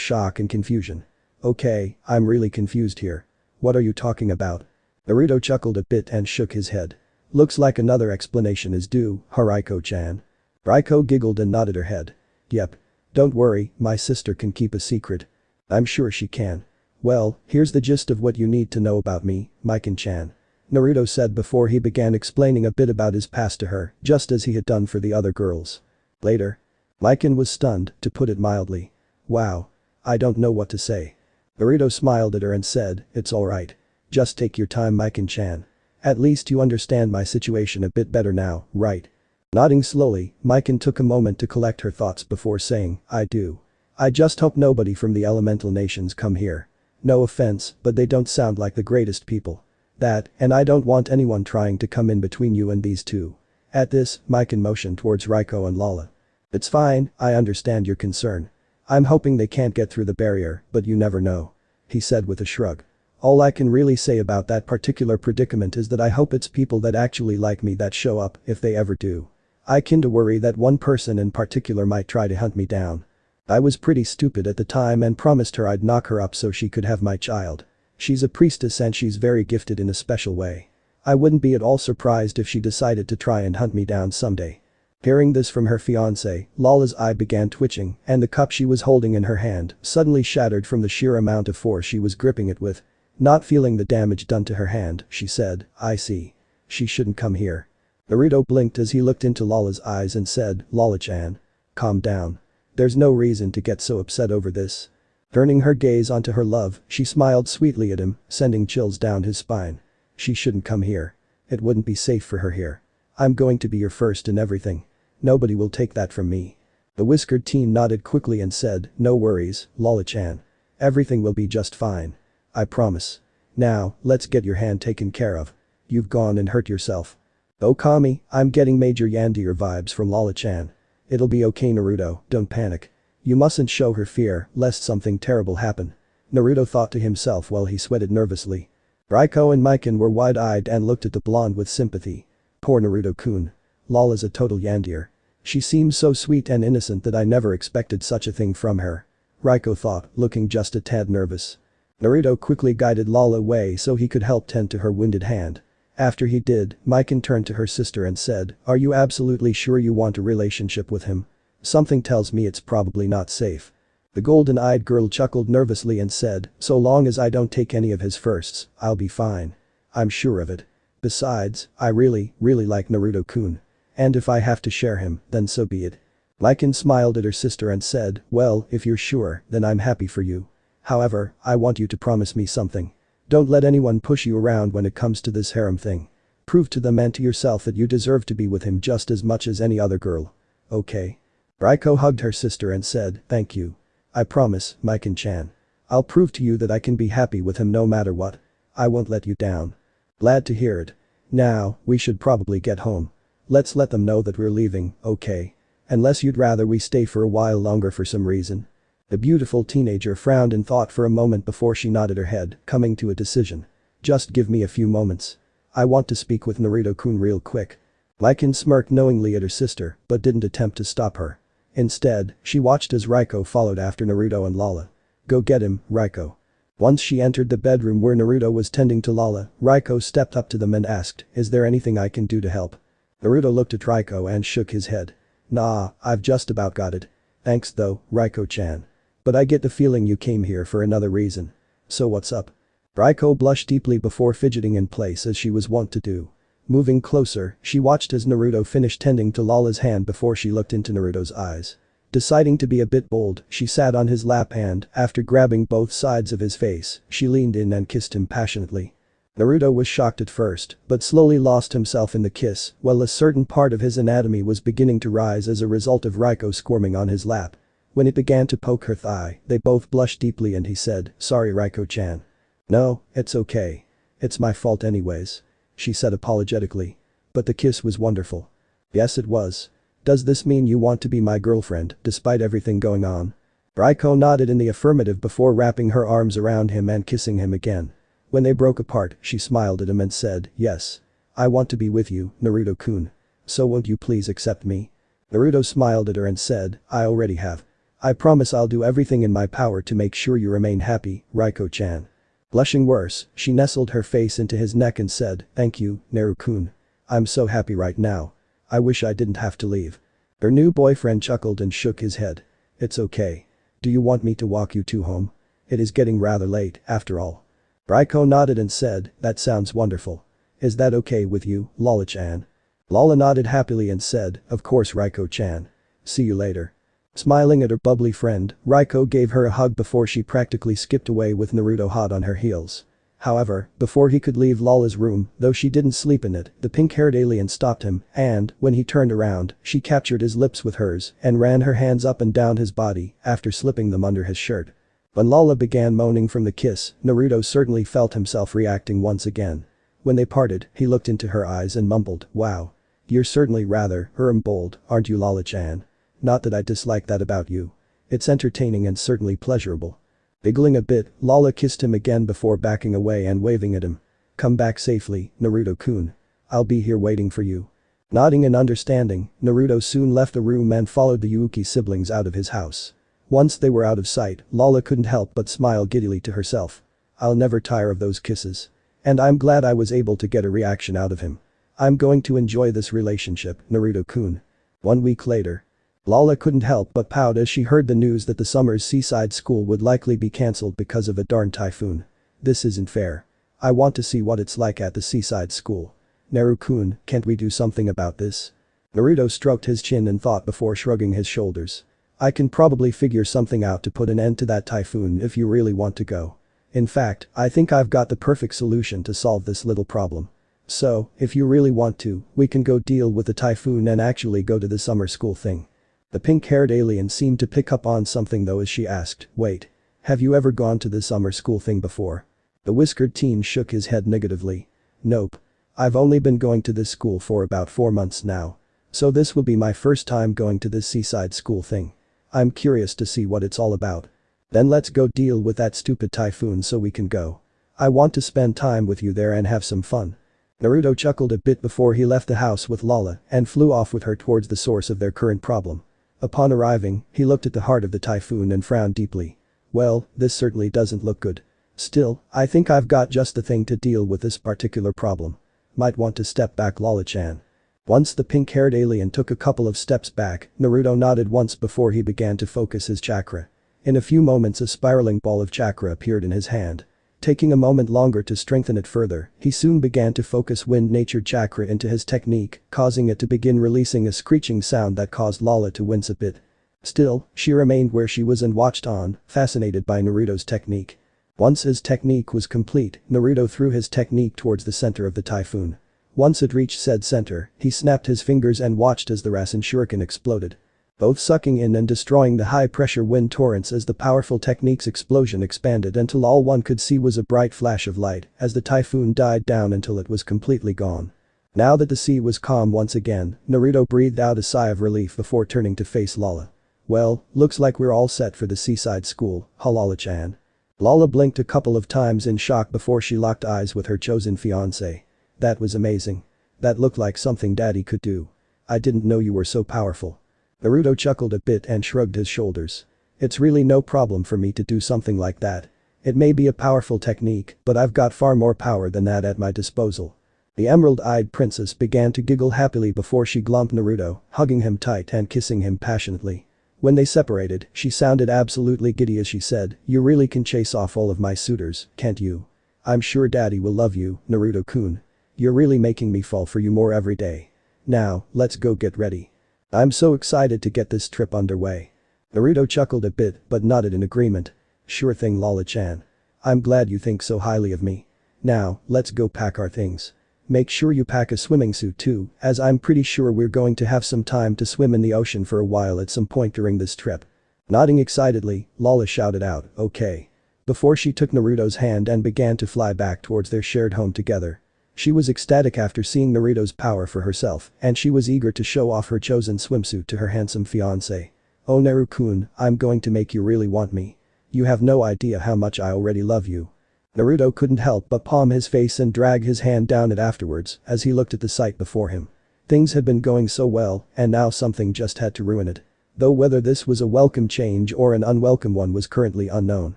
shock and confusion. Okay, I'm really confused here. What are you talking about? Naruto chuckled a bit and shook his head. Looks like another explanation is due, Hariko-chan. Riko giggled and nodded her head. Yep. Don't worry, my sister can keep a secret. I'm sure she can. Well, here's the gist of what you need to know about me, Mikan-chan. Naruto said before he began explaining a bit about his past to her, just as he had done for the other girls. Later. Mikan was stunned, to put it mildly. Wow. I don't know what to say. Naruto smiled at her and said, it's alright. Just take your time, Mikan-chan. At least you understand my situation a bit better now, right? Nodding slowly, Mikan took a moment to collect her thoughts before saying, I do. I just hope nobody from the elemental nations come here. No offense, but they don't sound like the greatest people. That, and I don't want anyone trying to come in between you and these two. At this, Mikan motioned towards Riko and Lala. It's fine, I understand your concern. I'm hoping they can't get through the barrier, but you never know. He said with a shrug. All I can really say about that particular predicament is that I hope it's people that actually like me that show up, if they ever do. I kinda worry that one person in particular might try to hunt me down. I was pretty stupid at the time and promised her I'd knock her up so she could have my child. She's a priestess and she's very gifted in a special way. I wouldn't be at all surprised if she decided to try and hunt me down someday. Hearing this from her fiancé, Lala's eye began twitching and the cup she was holding in her hand suddenly shattered from the sheer amount of force she was gripping it with. Not feeling the damage done to her hand, she said, I see. She shouldn't come here. Naruto blinked as he looked into Lala's eyes and said, Lala-chan. Calm down. There's no reason to get so upset over this. Turning her gaze onto her love, she smiled sweetly at him, sending chills down his spine. She shouldn't come here. It wouldn't be safe for her here. I'm going to be your first in everything. Nobody will take that from me. The whiskered teen nodded quickly and said, no worries, Lala-chan. Everything will be just fine. I promise. Now, let's get your hand taken care of. You've gone and hurt yourself. Oh Kami, I'm getting major Yandere vibes from Lala-chan. It'll be okay Naruto, don't panic. You mustn't show her fear, lest something terrible happen. Naruto thought to himself while he sweated nervously. Riko and Mikan were wide-eyed and looked at the blonde with sympathy. Poor Naruto-kun. Lala's a total Yandere. She seems so sweet and innocent that I never expected such a thing from her. Riko thought, looking just a tad nervous. Naruto quickly guided Lala away so he could help tend to her wounded hand. After he did, Mikan turned to her sister and said, are you absolutely sure you want a relationship with him? Something tells me it's probably not safe. The golden-eyed girl chuckled nervously and said, so long as I don't take any of his firsts, I'll be fine. I'm sure of it. Besides, I really like Naruto-kun. And if I have to share him, then so be it. Mikan smiled at her sister and said, well, if you're sure, then I'm happy for you. However, I want you to promise me something. Don't let anyone push you around when it comes to this harem thing. Prove to them and to yourself that you deserve to be with him just as much as any other girl. Okay? Riko hugged her sister and said, thank you. I promise, Mikan-chan. I'll prove to you that I can be happy with him no matter what. I won't let you down. Glad to hear it. Now, we should probably get home. Let's let them know that we're leaving, okay? Unless you'd rather we stay for a while longer for some reason. The beautiful teenager frowned and thought for a moment before she nodded her head, coming to a decision. Just give me a few moments. I want to speak with Naruto-kun real quick. Mikan smirked knowingly at her sister, but didn't attempt to stop her. Instead, she watched as Riko followed after Naruto and Lala. Go get him, Riko. Once she entered the bedroom where Naruto was tending to Lala, Riko stepped up to them and asked, is there anything I can do to help? Naruto looked at Riko and shook his head. Nah, I've just about got it. Thanks though, Riko-chan. But I get the feeling you came here for another reason. So what's up? Riko blushed deeply before fidgeting in place as she was wont to do. Moving closer, she watched as Naruto finished tending to Lala's hand before she looked into Naruto's eyes. Deciding to be a bit bold, she sat on his lap and, after grabbing both sides of his face, she leaned in and kissed him passionately. Naruto was shocked at first, but slowly lost himself in the kiss, while a certain part of his anatomy was beginning to rise as a result of Riko squirming on his lap. When it began to poke her thigh, they both blushed deeply and he said, sorry Riko-chan. No, it's okay. It's my fault anyways. She said apologetically. But the kiss was wonderful. Yes it was. Does this mean you want to be my girlfriend, despite everything going on? Riko nodded in the affirmative before wrapping her arms around him and kissing him again. When they broke apart, she smiled at him and said, yes. I want to be with you, Naruto-kun. So won't you please accept me? Naruto smiled at her and said, I already have. I promise I'll do everything in my power to make sure you remain happy, Riko-chan. Blushing worse, she nestled her face into his neck and said, thank you, Naru-kun. I'm so happy right now. I wish I didn't have to leave. Her new boyfriend chuckled and shook his head. It's okay. Do you want me to walk you two home? It is getting rather late, after all. Riko nodded and said, that sounds wonderful. Is that okay with you, Lala-chan? Lala nodded happily and said, of course Riko-chan. See you later. Smiling at her bubbly friend, Riko gave her a hug before she practically skipped away with Naruto hot on her heels. However, before he could leave Lala's room, though she didn't sleep in it, the pink-haired alien stopped him, and, when he turned around, she captured his lips with hers and ran her hands up and down his body after slipping them under his shirt. When Lala began moaning from the kiss, Naruto certainly felt himself reacting once again. When they parted, he looked into her eyes and mumbled, wow. You're certainly rather, bold, aren't you Lala-chan? Not that I dislike that about you. It's entertaining and certainly pleasurable. Giggling a bit, Lala kissed him again before backing away and waving at him. Come back safely, Naruto-kun. I'll be here waiting for you. Nodding in understanding, Naruto soon left the room and followed the Yuki siblings out of his house. Once they were out of sight, Lala couldn't help but smile giddily to herself. I'll never tire of those kisses. And I'm glad I was able to get a reaction out of him. I'm going to enjoy this relationship, Naruto-kun. 1 week later. Lala couldn't help but pout as she heard the news that the summer's seaside school would likely be cancelled because of a darn typhoon. This isn't fair. I want to see what it's like at the seaside school. Naruto-kun, can't we do something about this? Naruto stroked his chin in thought before shrugging his shoulders. I can probably figure something out to put an end to that typhoon if you really want to go. In fact, I think I've got the perfect solution to solve this little problem. So, if you really want to, we can go deal with the typhoon and actually go to the summer school thing. The pink-haired alien seemed to pick up on something though as she asked, wait. Have you ever gone to the summer school thing before? The whiskered teen shook his head negatively. Nope. I've only been going to this school for about 4 months now. So this will be my first time going to this seaside school thing. I'm curious to see what it's all about. Then let's go deal with that stupid typhoon so we can go. I want to spend time with you there and have some fun. Naruto chuckled a bit before he left the house with Lala and flew off with her towards the source of their current problem. Upon arriving, he looked at the heart of the typhoon and frowned deeply. Well, this certainly doesn't look good. Still, I think I've got just the thing to deal with this particular problem. Might want to step back Lala-chan. Once the pink-haired alien took a couple of steps back, Naruto nodded once before he began to focus his chakra. In a few moments a spiraling ball of chakra appeared in his hand. Taking a moment longer to strengthen it further, he soon began to focus wind-natured chakra into his technique, causing it to begin releasing a screeching sound that caused Lala to wince a bit. Still, she remained where she was and watched on, fascinated by Naruto's technique. Once his technique was complete, Naruto threw his technique towards the center of the typhoon. Once it reached said center, he snapped his fingers and watched as the Rasen Shuriken exploded. Both sucking in and destroying the high-pressure wind torrents as the powerful technique's explosion expanded until all one could see was a bright flash of light as the typhoon died down until it was completely gone. Now that the sea was calm once again, Naruto breathed out a sigh of relief before turning to face Lala. Well, looks like we're all set for the seaside school, huh Lala-chan? Lala blinked a couple of times in shock before she locked eyes with her chosen fiancé. That was amazing. That looked like something daddy could do. I didn't know you were so powerful. Naruto chuckled a bit and shrugged his shoulders. It's really no problem for me to do something like that. It may be a powerful technique, but I've got far more power than that at my disposal. The emerald-eyed princess began to giggle happily before she glumped Naruto, hugging him tight and kissing him passionately. When they separated, she sounded absolutely giddy as she said, you really can chase off all of my suitors, can't you? I'm sure daddy will love you, Naruto-kun. You're really making me fall for you more every day. Now, let's go get ready. I'm so excited to get this trip underway. Naruto chuckled a bit but nodded in agreement. Sure thing Lala-chan. I'm glad you think so highly of me. Now, let's go pack our things. Make sure you pack a swimming suit too, as I'm pretty sure we're going to have some time to swim in the ocean for a while at some point during this trip. Nodding excitedly, Lala shouted out, okay. Before she took Naruto's hand and began to fly back towards their shared home together. She was ecstatic after seeing Naruto's power for herself, and she was eager to show off her chosen swimsuit to her handsome fiancé. Oh Naruto-kun, I'm going to make you really want me. You have no idea how much I already love you. Naruto couldn't help but palm his face and drag his hand down it afterwards as he looked at the sight before him. Things had been going so well, and now something just had to ruin it. Though whether this was a welcome change or an unwelcome one was currently unknown.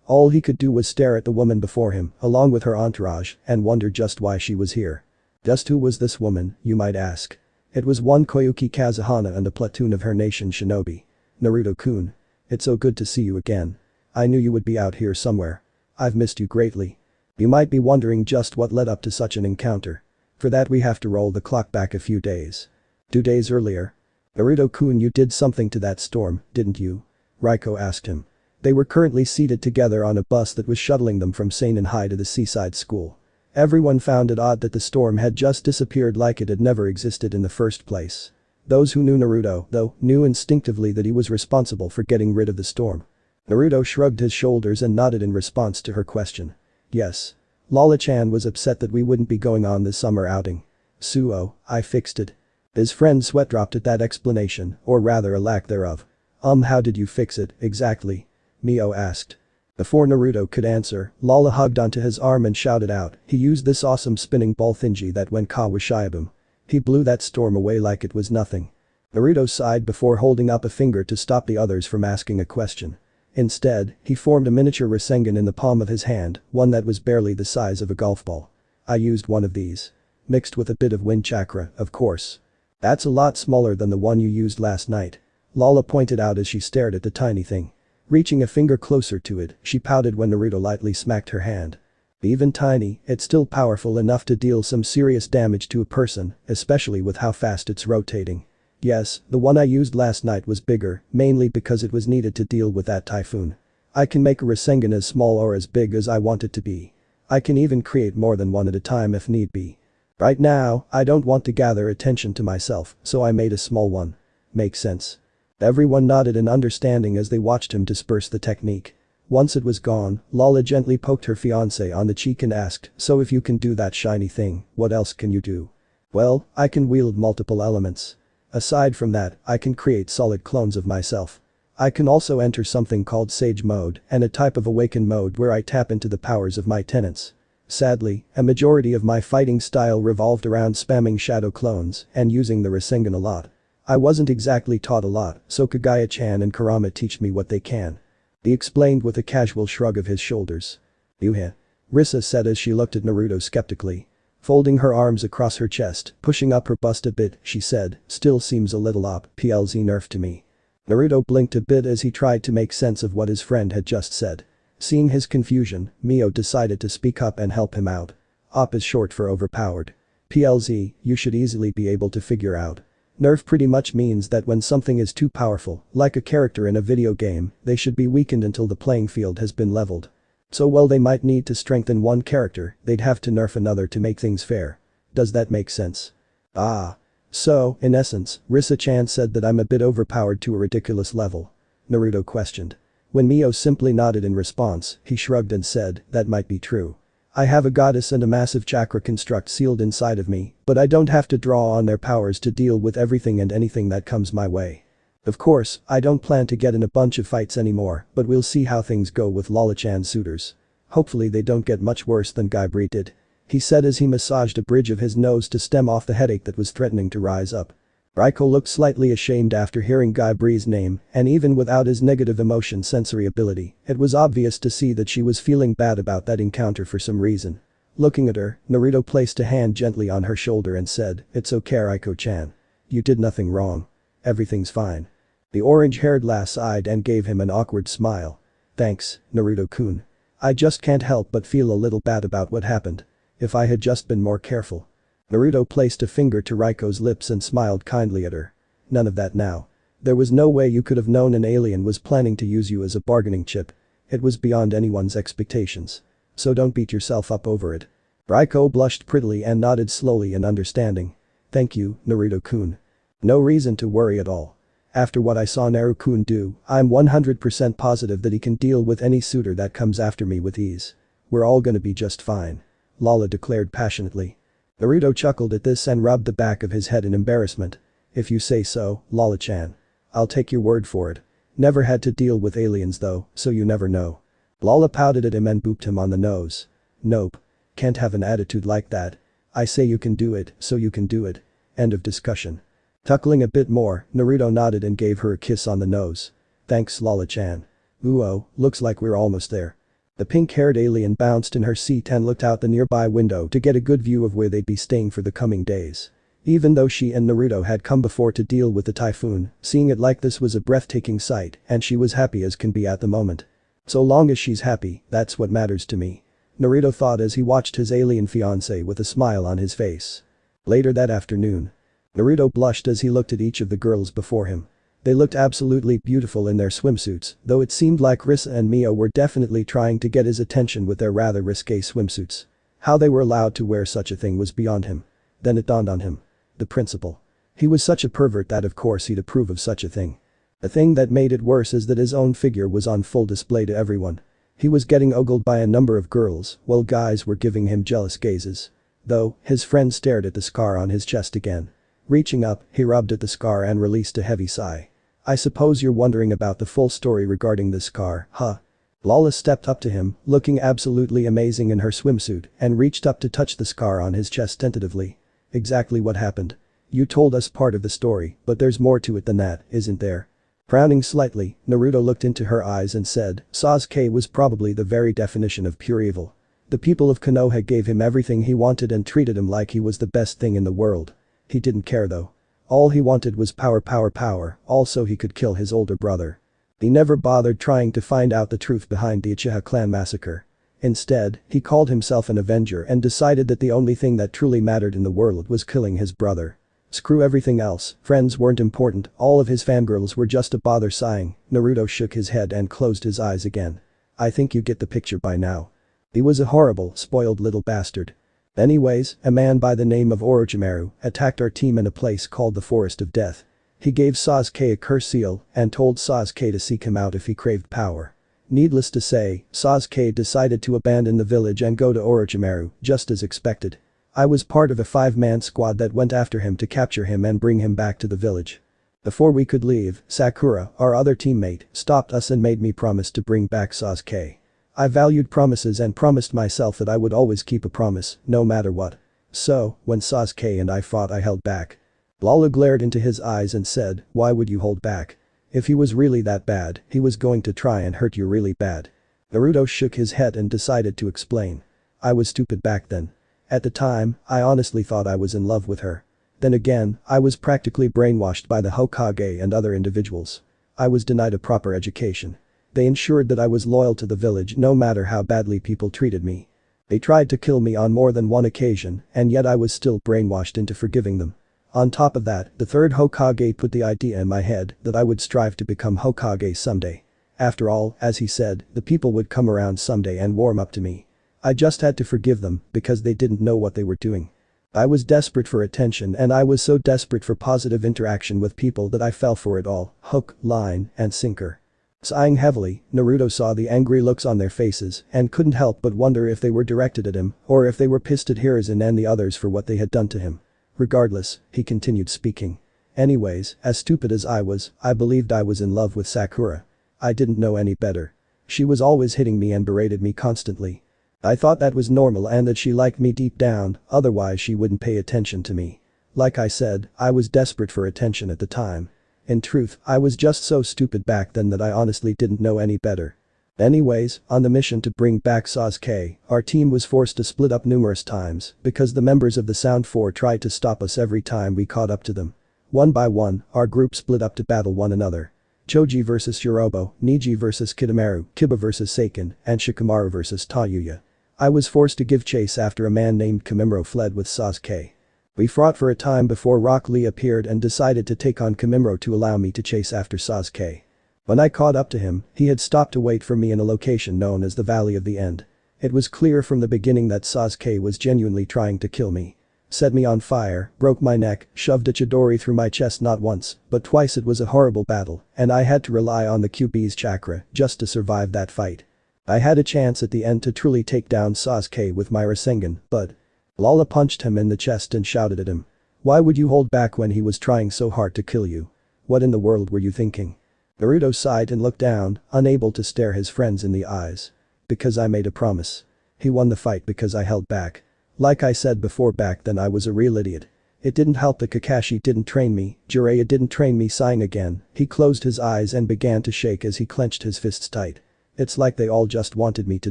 All he could do was stare at the woman before him, along with her entourage, and wonder just why she was here. Just who was this woman, you might ask? It was one Koyuki Kazuhana and a platoon of her nation shinobi. Naruto-kun. It's so good to see you again. I knew you would be out here somewhere. I've missed you greatly. You might be wondering just what led up to such an encounter. For that we have to roll the clock back a few days. 2 days earlier. Naruto-kun, you did something to that storm, didn't you? Riko asked him. They were currently seated together on a bus that was shuttling them from Sainan High to the seaside school. Everyone found it odd that the storm had just disappeared like it had never existed in the first place. Those who knew Naruto, though, knew instinctively that he was responsible for getting rid of the storm. Naruto shrugged his shoulders and nodded in response to her question. Yes. Lala-chan was upset that we wouldn't be going on this summer outing. Suo, I fixed it. His friend sweat dropped at that explanation, or rather a lack thereof. How did you fix it, exactly? Mio asked. Before Naruto could answer, Lala hugged onto his arm and shouted out, he used this awesome spinning ball thingy that went Kawashibum. He blew that storm away like it was nothing. Naruto sighed before holding up a finger to stop the others from asking a question. Instead, he formed a miniature Rasengan in the palm of his hand, one that was barely the size of a golf ball. I used one of these. Mixed with a bit of wind chakra, of course. That's a lot smaller than the one you used last night. Lala pointed out as she stared at the tiny thing. Reaching a finger closer to it, she pouted when Naruto lightly smacked her hand. Even tiny, it's still powerful enough to deal some serious damage to a person, especially with how fast it's rotating. Yes, the one I used last night was bigger, mainly because it was needed to deal with that typhoon. I can make a Rasengan as small or as big as I want it to be. I can even create more than one at a time if need be. Right now, I don't want to gather attention to myself, so I made a small one. Makes sense. Everyone nodded in understanding as they watched him disperse the technique. Once it was gone, Lala gently poked her fiancé on the cheek and asked, so if you can do that shiny thing, what else can you do? Well, I can wield multiple elements. Aside from that, I can create solid clones of myself. I can also enter something called Sage Mode and a type of Awakened Mode where I tap into the powers of my tenants. Sadly, a majority of my fighting style revolved around spamming shadow clones and using the Rasengan a lot. I wasn't exactly taught a lot, so Kagaya-chan and Kurama teach me what they can. He explained with a casual shrug of his shoulders. Yuhe. Risa said as she looked at Naruto skeptically. Folding her arms across her chest, pushing up her bust a bit, she said, still seems a little op, PLZ nerf to me. Naruto blinked a bit as he tried to make sense of what his friend had just said. Seeing his confusion, Mio decided to speak up and help him out. Op is short for overpowered. PLZ, you should easily be able to figure out. Nerf pretty much means that when something is too powerful, like a character in a video game, they should be weakened until the playing field has been leveled. So while they might need to strengthen one character, they'd have to nerf another to make things fair. Does that make sense? Ah. So, in essence, Risa-chan said that I'm a bit overpowered to a ridiculous level. Naruto questioned. When Mio simply nodded in response, he shrugged and said, that might be true. I have a goddess and a massive chakra construct sealed inside of me, but I don't have to draw on their powers to deal with everything and anything that comes my way. Of course, I don't plan to get in a bunch of fights anymore, but we'll see how things go with Lala-chan's suitors. Hopefully they don't get much worse than Guybrush did. He said as he massaged a bridge of his nose to stem off the headache that was threatening to rise up. Riko looked slightly ashamed after hearing Guybrush's name, and even without his negative emotion sensory ability, it was obvious to see that she was feeling bad about that encounter for some reason. Looking at her, Naruto placed a hand gently on her shoulder and said, it's okay Riko-chan. You did nothing wrong. Everything's fine. The orange-haired lass sighed and gave him an awkward smile. Thanks, Naruto-kun. I just can't help but feel a little bad about what happened. If I had just been more careful. Naruto placed a finger to Riko's lips and smiled kindly at her. None of that now. There was no way you could have known an alien was planning to use you as a bargaining chip. It was beyond anyone's expectations. So don't beat yourself up over it. Riko blushed prettily and nodded slowly in understanding. Thank you, Naruto-kun. No reason to worry at all. After what I saw Naruto-kun do, I'm 100% positive that he can deal with any suitor that comes after me with ease. We're all gonna be just fine. Lala declared passionately. Naruto chuckled at this and rubbed the back of his head in embarrassment. If you say so, Lala-chan. I'll take your word for it. Never had to deal with aliens though, so you never know. Lala pouted at him and booped him on the nose. Nope. Can't have an attitude like that. I say you can do it, so you can do it. End of discussion. Tuckling a bit more, Naruto nodded and gave her a kiss on the nose. Thanks Lala-chan. Ooh, looks like we're almost there. The pink-haired alien bounced in her seat and looked out the nearby window to get a good view of where they'd be staying for the coming days. Even though she and Naruto had come before to deal with the typhoon, seeing it like this was a breathtaking sight and she was happy as can be at the moment. So long as she's happy, that's what matters to me. Naruto thought as he watched his alien fiancée with a smile on his face. Later that afternoon. Naruto blushed as he looked at each of the girls before him. They looked absolutely beautiful in their swimsuits, though it seemed like Risa and Mio were definitely trying to get his attention with their rather risque swimsuits. How they were allowed to wear such a thing was beyond him. Then it dawned on him. The principal. He was such a pervert that of course he'd approve of such a thing. The thing that made it worse is that his own figure was on full display to everyone. He was getting ogled by a number of girls, while guys were giving him jealous gazes. Though, his friend stared at the scar on his chest again. Reaching up, he rubbed at the scar and released a heavy sigh. I suppose you're wondering about the full story regarding this scar, huh? Lala stepped up to him, looking absolutely amazing in her swimsuit, and reached up to touch the scar on his chest tentatively. Exactly what happened. You told us part of the story, but there's more to it than that, isn't there? Frowning slightly, Naruto looked into her eyes and said, Sasuke was probably the very definition of pure evil. The people of Konoha gave him everything he wanted and treated him like he was the best thing in the world. He didn't care though. All he wanted was power, power, power, also he could kill his older brother. He never bothered trying to find out the truth behind the Uchiha clan massacre. Instead, he called himself an avenger and decided that the only thing that truly mattered in the world was killing his brother. Screw everything else, friends weren't important, all of his fangirls were just a bother. Sighing, Naruto shook his head and closed his eyes again. I think you get the picture by now. He was a horrible, spoiled little bastard. Anyways, a man by the name of Orochimaru attacked our team in a place called the Forest of Death. He gave Sasuke a curse seal and told Sasuke to seek him out if he craved power. Needless to say, Sasuke decided to abandon the village and go to Orochimaru, just as expected. I was part of a 5-man squad that went after him to capture him and bring him back to the village. Before we could leave, Sakura, our other teammate, stopped us and made me promise to bring back Sasuke. I valued promises and promised myself that I would always keep a promise, no matter what. So, when Sasuke and I fought, I held back. Lala glared into his eyes and said, why would you hold back? If he was really that bad, he was going to try and hurt you really bad. Naruto shook his head and decided to explain. I was stupid back then. At the time, I honestly thought I was in love with her. Then again, I was practically brainwashed by the Hokage and other individuals. I was denied a proper education. They ensured that I was loyal to the village no matter how badly people treated me. They tried to kill me on more than one occasion, and yet I was still brainwashed into forgiving them. On top of that, the third Hokage put the idea in my head that I would strive to become Hokage someday. After all, as he said, the people would come around someday and warm up to me. I just had to forgive them because they didn't know what they were doing. I was desperate for attention and I was so desperate for positive interaction with people that I fell for it all, hook, line, and sinker. Sighing heavily, Naruto saw the angry looks on their faces and couldn't help but wonder if they were directed at him or if they were pissed at Hiruzen and the others for what they had done to him. Regardless, he continued speaking. Anyways, as stupid as I was, I believed I was in love with Sakura. I didn't know any better. She was always hitting me and berated me constantly. I thought that was normal and that she liked me deep down, otherwise she wouldn't pay attention to me. Like I said, I was desperate for attention at the time. In truth, I was just so stupid back then that I honestly didn't know any better. Anyways, on the mission to bring back Sasuke, our team was forced to split up numerous times because the members of the Sound Four tried to stop us every time we caught up to them. One by one, our group split up to battle one another. Choji vs Shirobo, Neji vs Kidomaru, Kiba vs Seiken, and Shikamaru vs Tayuya. I was forced to give chase after a man named Kamimuro fled with Sasuke. We fought for a time before Rock Lee appeared and decided to take on Kamimuro to allow me to chase after Sasuke. When I caught up to him, he had stopped to wait for me in a location known as the Valley of the End. It was clear from the beginning that Sasuke was genuinely trying to kill me. Set me on fire, broke my neck, shoved a Chidori through my chest not once, but twice. It was a horrible battle, and I had to rely on the QB's chakra just to survive that fight. I had a chance at the end to truly take down Sasuke with my Rasengan, but Lala punched him in the chest and shouted at him. Why would you hold back when he was trying so hard to kill you? What in the world were you thinking? Naruto sighed and looked down, unable to stare his friends in the eyes. Because I made a promise. He won the fight because I held back. Like I said before, back then I was a real idiot. It didn't help that Kakashi didn't train me, Jiraiya didn't train me. Sighing again, he closed his eyes and began to shake as he clenched his fists tight. It's like they all just wanted me to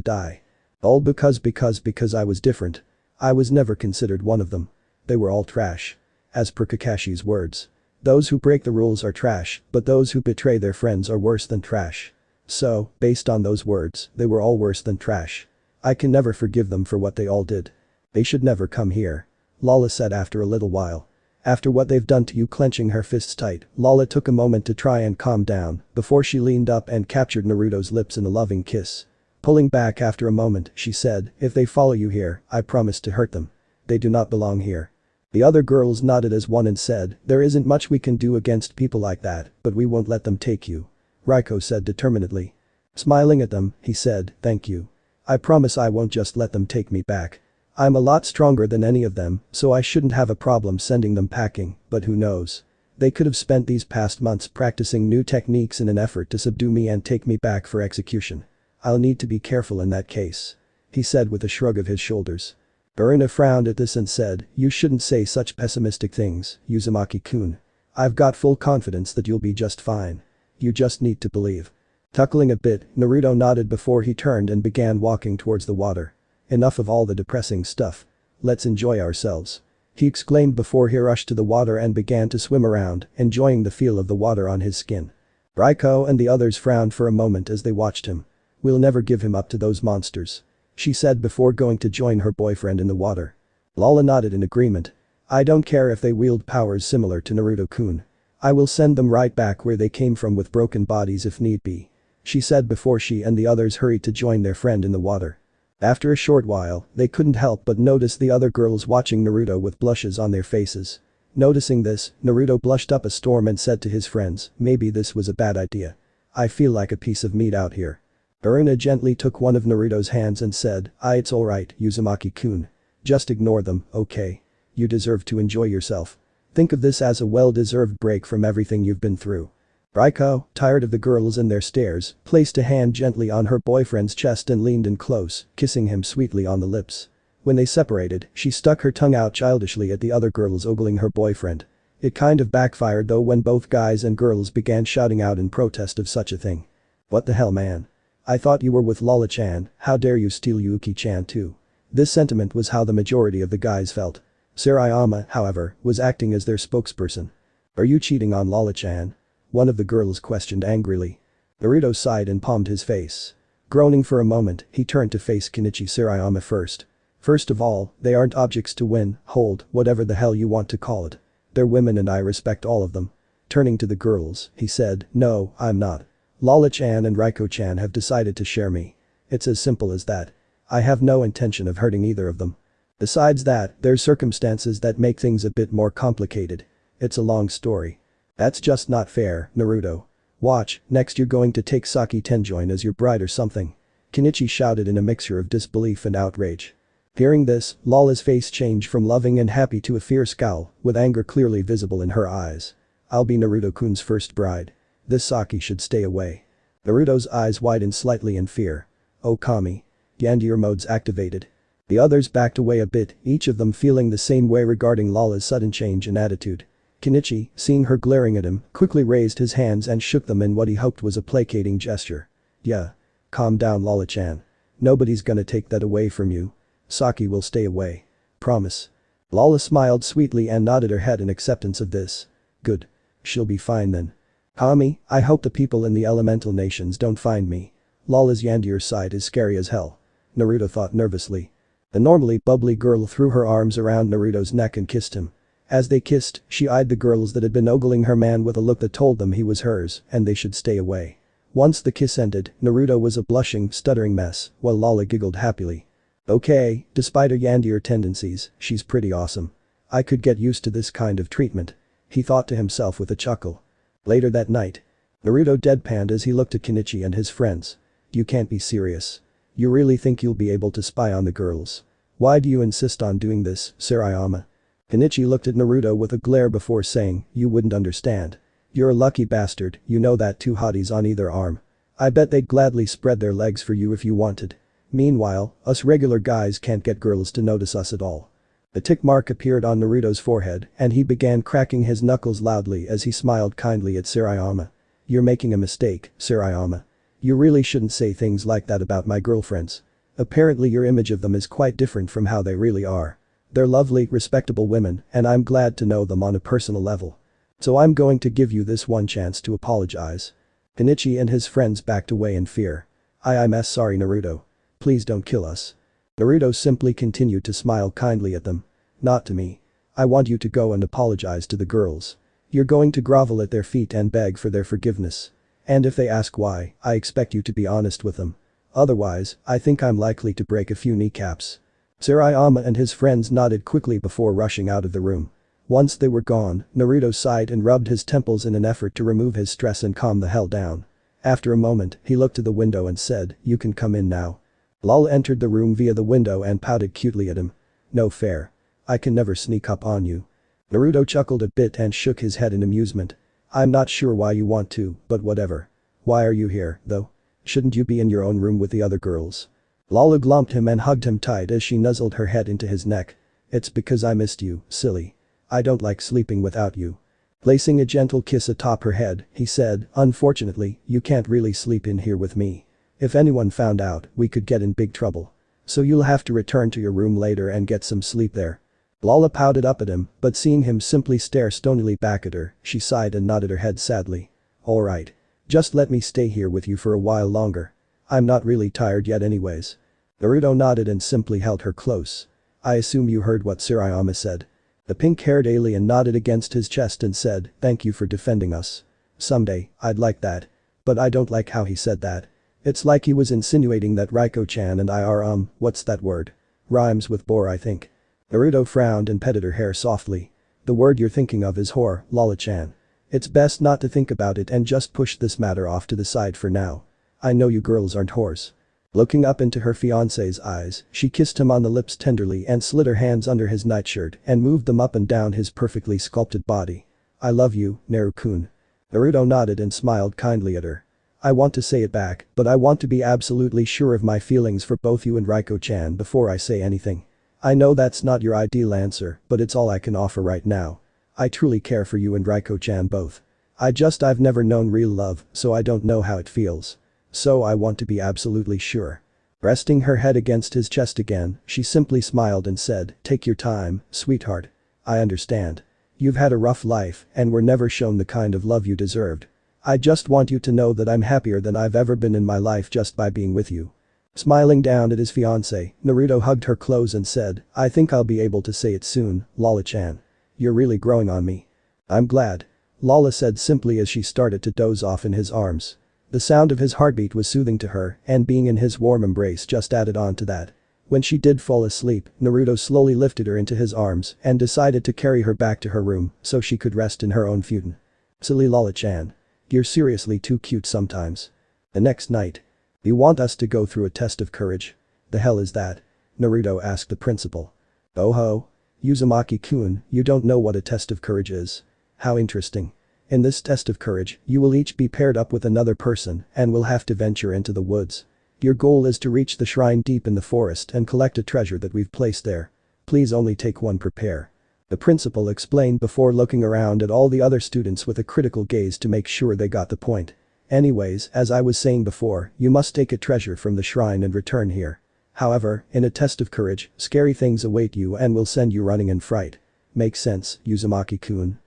die. All because I was different. I was never considered one of them. They were all trash. as per Kakashi's words. Those who break the rules are trash, but those who betray their friends are worse than trash. So, based on those words, they were all worse than trash. I can never forgive them for what they all did. They should never come here. Lala said after a little while. After what they've done to you, clenching her fists tight, Lala took a moment to try and calm down before she leaned up and captured Naruto's lips in a loving kiss. Pulling back after a moment, she said, if they follow you here, I promise to hurt them. They do not belong here. The other girls nodded as one and said, there isn't much we can do against people like that, but we won't let them take you. Riko said determinedly. Smiling at them, he said, thank you. I promise I won't just let them take me back. I'm a lot stronger than any of them, so I shouldn't have a problem sending them packing, but who knows. They could have spent these past months practicing new techniques in an effort to subdue me and take me back for execution. I'll need to be careful in that case. He said with a shrug of his shoulders. Burina frowned at this and said, you shouldn't say such pessimistic things, Uzumaki-kun. I've got full confidence that you'll be just fine. You just need to believe. Chuckling a bit, Naruto nodded before he turned and began walking towards the water. Enough of all the depressing stuff. Let's enjoy ourselves. He exclaimed before he rushed to the water and began to swim around, enjoying the feel of the water on his skin. Riko and the others frowned for a moment as they watched him. We'll never give him up to those monsters. She said before going to join her boyfriend in the water. Lala nodded in agreement. I don't care if they wield powers similar to Naruto-kun. I will send them right back where they came from with broken bodies if need be. She said before she and the others hurried to join their friend in the water. After a short while, they couldn't help but notice the other girls watching Naruto with blushes on their faces. Noticing this, Naruto blushed up a storm and said to his friends, maybe this was a bad idea. I feel like a piece of meat out here. Burina gently took one of Naruto's hands and said, it's alright, Uzumaki-kun. Just ignore them, okay? You deserve to enjoy yourself. Think of this as a well-deserved break from everything you've been through. Riko, tired of the girls and their stares, placed a hand gently on her boyfriend's chest and leaned in close, kissing him sweetly on the lips. When they separated, she stuck her tongue out childishly at the other girls ogling her boyfriend. It kind of backfired though when both guys and girls began shouting out in protest of such a thing. What the hell, man? I thought you were with Lala-chan, how dare you steal Yuki-chan too? This sentiment was how the majority of the guys felt. Sarayama, however, was acting as their spokesperson. Are you cheating on Lala-chan? One of the girls questioned angrily. Naruto sighed and palmed his face. Groaning for a moment, he turned to face Kenichi Sarayama first. First of all, they aren't objects to win, hold, whatever the hell you want to call it. They're women and I respect all of them. Turning to the girls, he said, no, I'm not. Lala-chan and Riko-chan have decided to share me. It's as simple as that. I have no intention of hurting either of them. Besides that, there's circumstances that make things a bit more complicated. It's a long story. That's just not fair, Naruto. Watch, next you're going to take Saki Tenjoin as your bride or something. Kenichi shouted in a mixture of disbelief and outrage. Hearing this, Lala's face changed from loving and happy to a fierce scowl, with anger clearly visible in her eyes. I'll be Naruto-kun's first bride. This Saki should stay away. Naruto's eyes widened slightly in fear. Oh Kami. Yandier modes activated. The others backed away a bit, each of them feeling the same way regarding Lala's sudden change in attitude. Kenichi, seeing her glaring at him, quickly raised his hands and shook them in what he hoped was a placating gesture. Yeah. Calm down, Lala-chan. Nobody's gonna take that away from you. Saki will stay away. Promise. Lala smiled sweetly and nodded her head in acceptance of this. Good. She'll be fine then. Kami, I hope the people in the elemental nations don't find me. Lala's Yandier side is scary as hell. Naruto thought nervously. The normally bubbly girl threw her arms around Naruto's neck and kissed him. As they kissed, she eyed the girls that had been ogling her man with a look that told them he was hers and they should stay away. Once the kiss ended, Naruto was a blushing, stuttering mess, while Lala giggled happily. Okay, despite her Yandier tendencies, she's pretty awesome. I could get used to this kind of treatment. He thought to himself with a chuckle. Later that night. Naruto deadpanned as he looked at Kenichi and his friends. You can't be serious. You really think you'll be able to spy on the girls? Why do you insist on doing this, Sarayama? Kenichi looked at Naruto with a glare before saying, you wouldn't understand. You're a lucky bastard, you know that, two hotties on either arm. I bet they'd gladly spread their legs for you if you wanted. Meanwhile, us regular guys can't get girls to notice us at all. A tick mark appeared on Naruto's forehead and he began cracking his knuckles loudly as he smiled kindly at Sarayama. You're making a mistake, Sarayama. You really shouldn't say things like that about my girlfriends. Apparently your image of them is quite different from how they really are. They're lovely, respectable women, and I'm glad to know them on a personal level. So I'm going to give you this one chance to apologize." Itachi and his friends backed away in fear. I'm sorry Naruto. Please don't kill us." Naruto simply continued to smile kindly at them. "Not to me. I want you to go and apologize to the girls. You're going to grovel at their feet and beg for their forgiveness. And if they ask why, I expect you to be honest with them. Otherwise, I think I'm likely to break a few kneecaps." Sainan and his friends nodded quickly before rushing out of the room. Once they were gone, Naruto sighed and rubbed his temples in an effort to remove his stress and calm the hell down. After a moment, he looked to the window and said, "You can come in now." Lala entered the room via the window and pouted cutely at him. "No fair. I can never sneak up on you." Naruto chuckled a bit and shook his head in amusement. "I'm not sure why you want to, but whatever. Why are you here, though? Shouldn't you be in your own room with the other girls?" Lala glomped him and hugged him tight as she nuzzled her head into his neck. "It's because I missed you, silly. I don't like sleeping without you." Placing a gentle kiss atop her head, he said, "Unfortunately, you can't really sleep in here with me. If anyone found out, we could get in big trouble. So you'll have to return to your room later and get some sleep there." Lala pouted up at him, but seeing him simply stare stonily back at her, she sighed and nodded her head sadly. "Alright. Just let me stay here with you for a while longer. I'm not really tired yet anyways." Naruto nodded and simply held her close. "I assume you heard what Sainan said." The pink-haired alien nodded against his chest and said, "Thank you for defending us. Someday, I'd like that. But I don't like how he said that. It's like he was insinuating that Riko-chan and I are what's that word? Rhymes with bore I think." Naruto frowned and petted her hair softly. "The word you're thinking of is whore, Lala-chan. It's best not to think about it and just push this matter off to the side for now. I know you girls aren't whores." Looking up into her fiancé's eyes, she kissed him on the lips tenderly and slid her hands under his nightshirt and moved them up and down his perfectly sculpted body. "I love you, Naru-kun." Naruto nodded and smiled kindly at her. "I want to say it back, but I want to be absolutely sure of my feelings for both you and Riko-chan before I say anything. I know that's not your ideal answer, but it's all I can offer right now. I truly care for you and Riko-chan both. I've never known real love, so I don't know how it feels. So I want to be absolutely sure." Resting her head against his chest again, she simply smiled and said, "Take your time, sweetheart. I understand. You've had a rough life and were never shown the kind of love you deserved. I just want you to know that I'm happier than I've ever been in my life just by being with you." Smiling down at his fiancée, Naruto hugged her close and said, "I think I'll be able to say it soon, Lala-chan. You're really growing on me." "I'm glad." Lala said simply as she started to doze off in his arms. The sound of his heartbeat was soothing to her, and being in his warm embrace just added on to that. When she did fall asleep, Naruto slowly lifted her into his arms and decided to carry her back to her room so she could rest in her own futon. "Silly Lala-chan. You're seriously too cute sometimes." The next night. "You want us to go through a test of courage? The hell is that?" Naruto asked the principal. "Oh ho. Uzumaki-kun, you don't know what a test of courage is? How interesting. In this test of courage, you will each be paired up with another person and will have to venture into the woods. Your goal is to reach the shrine deep in the forest and collect a treasure that we've placed there. Please only take one per pair." The principal explained before looking around at all the other students with a critical gaze to make sure they got the point. "Anyways, as I was saying before, you must take a treasure from the shrine and return here. However, in a test of courage, scary things await you and will send you running in fright. Makes sense, Uzumaki-kun?"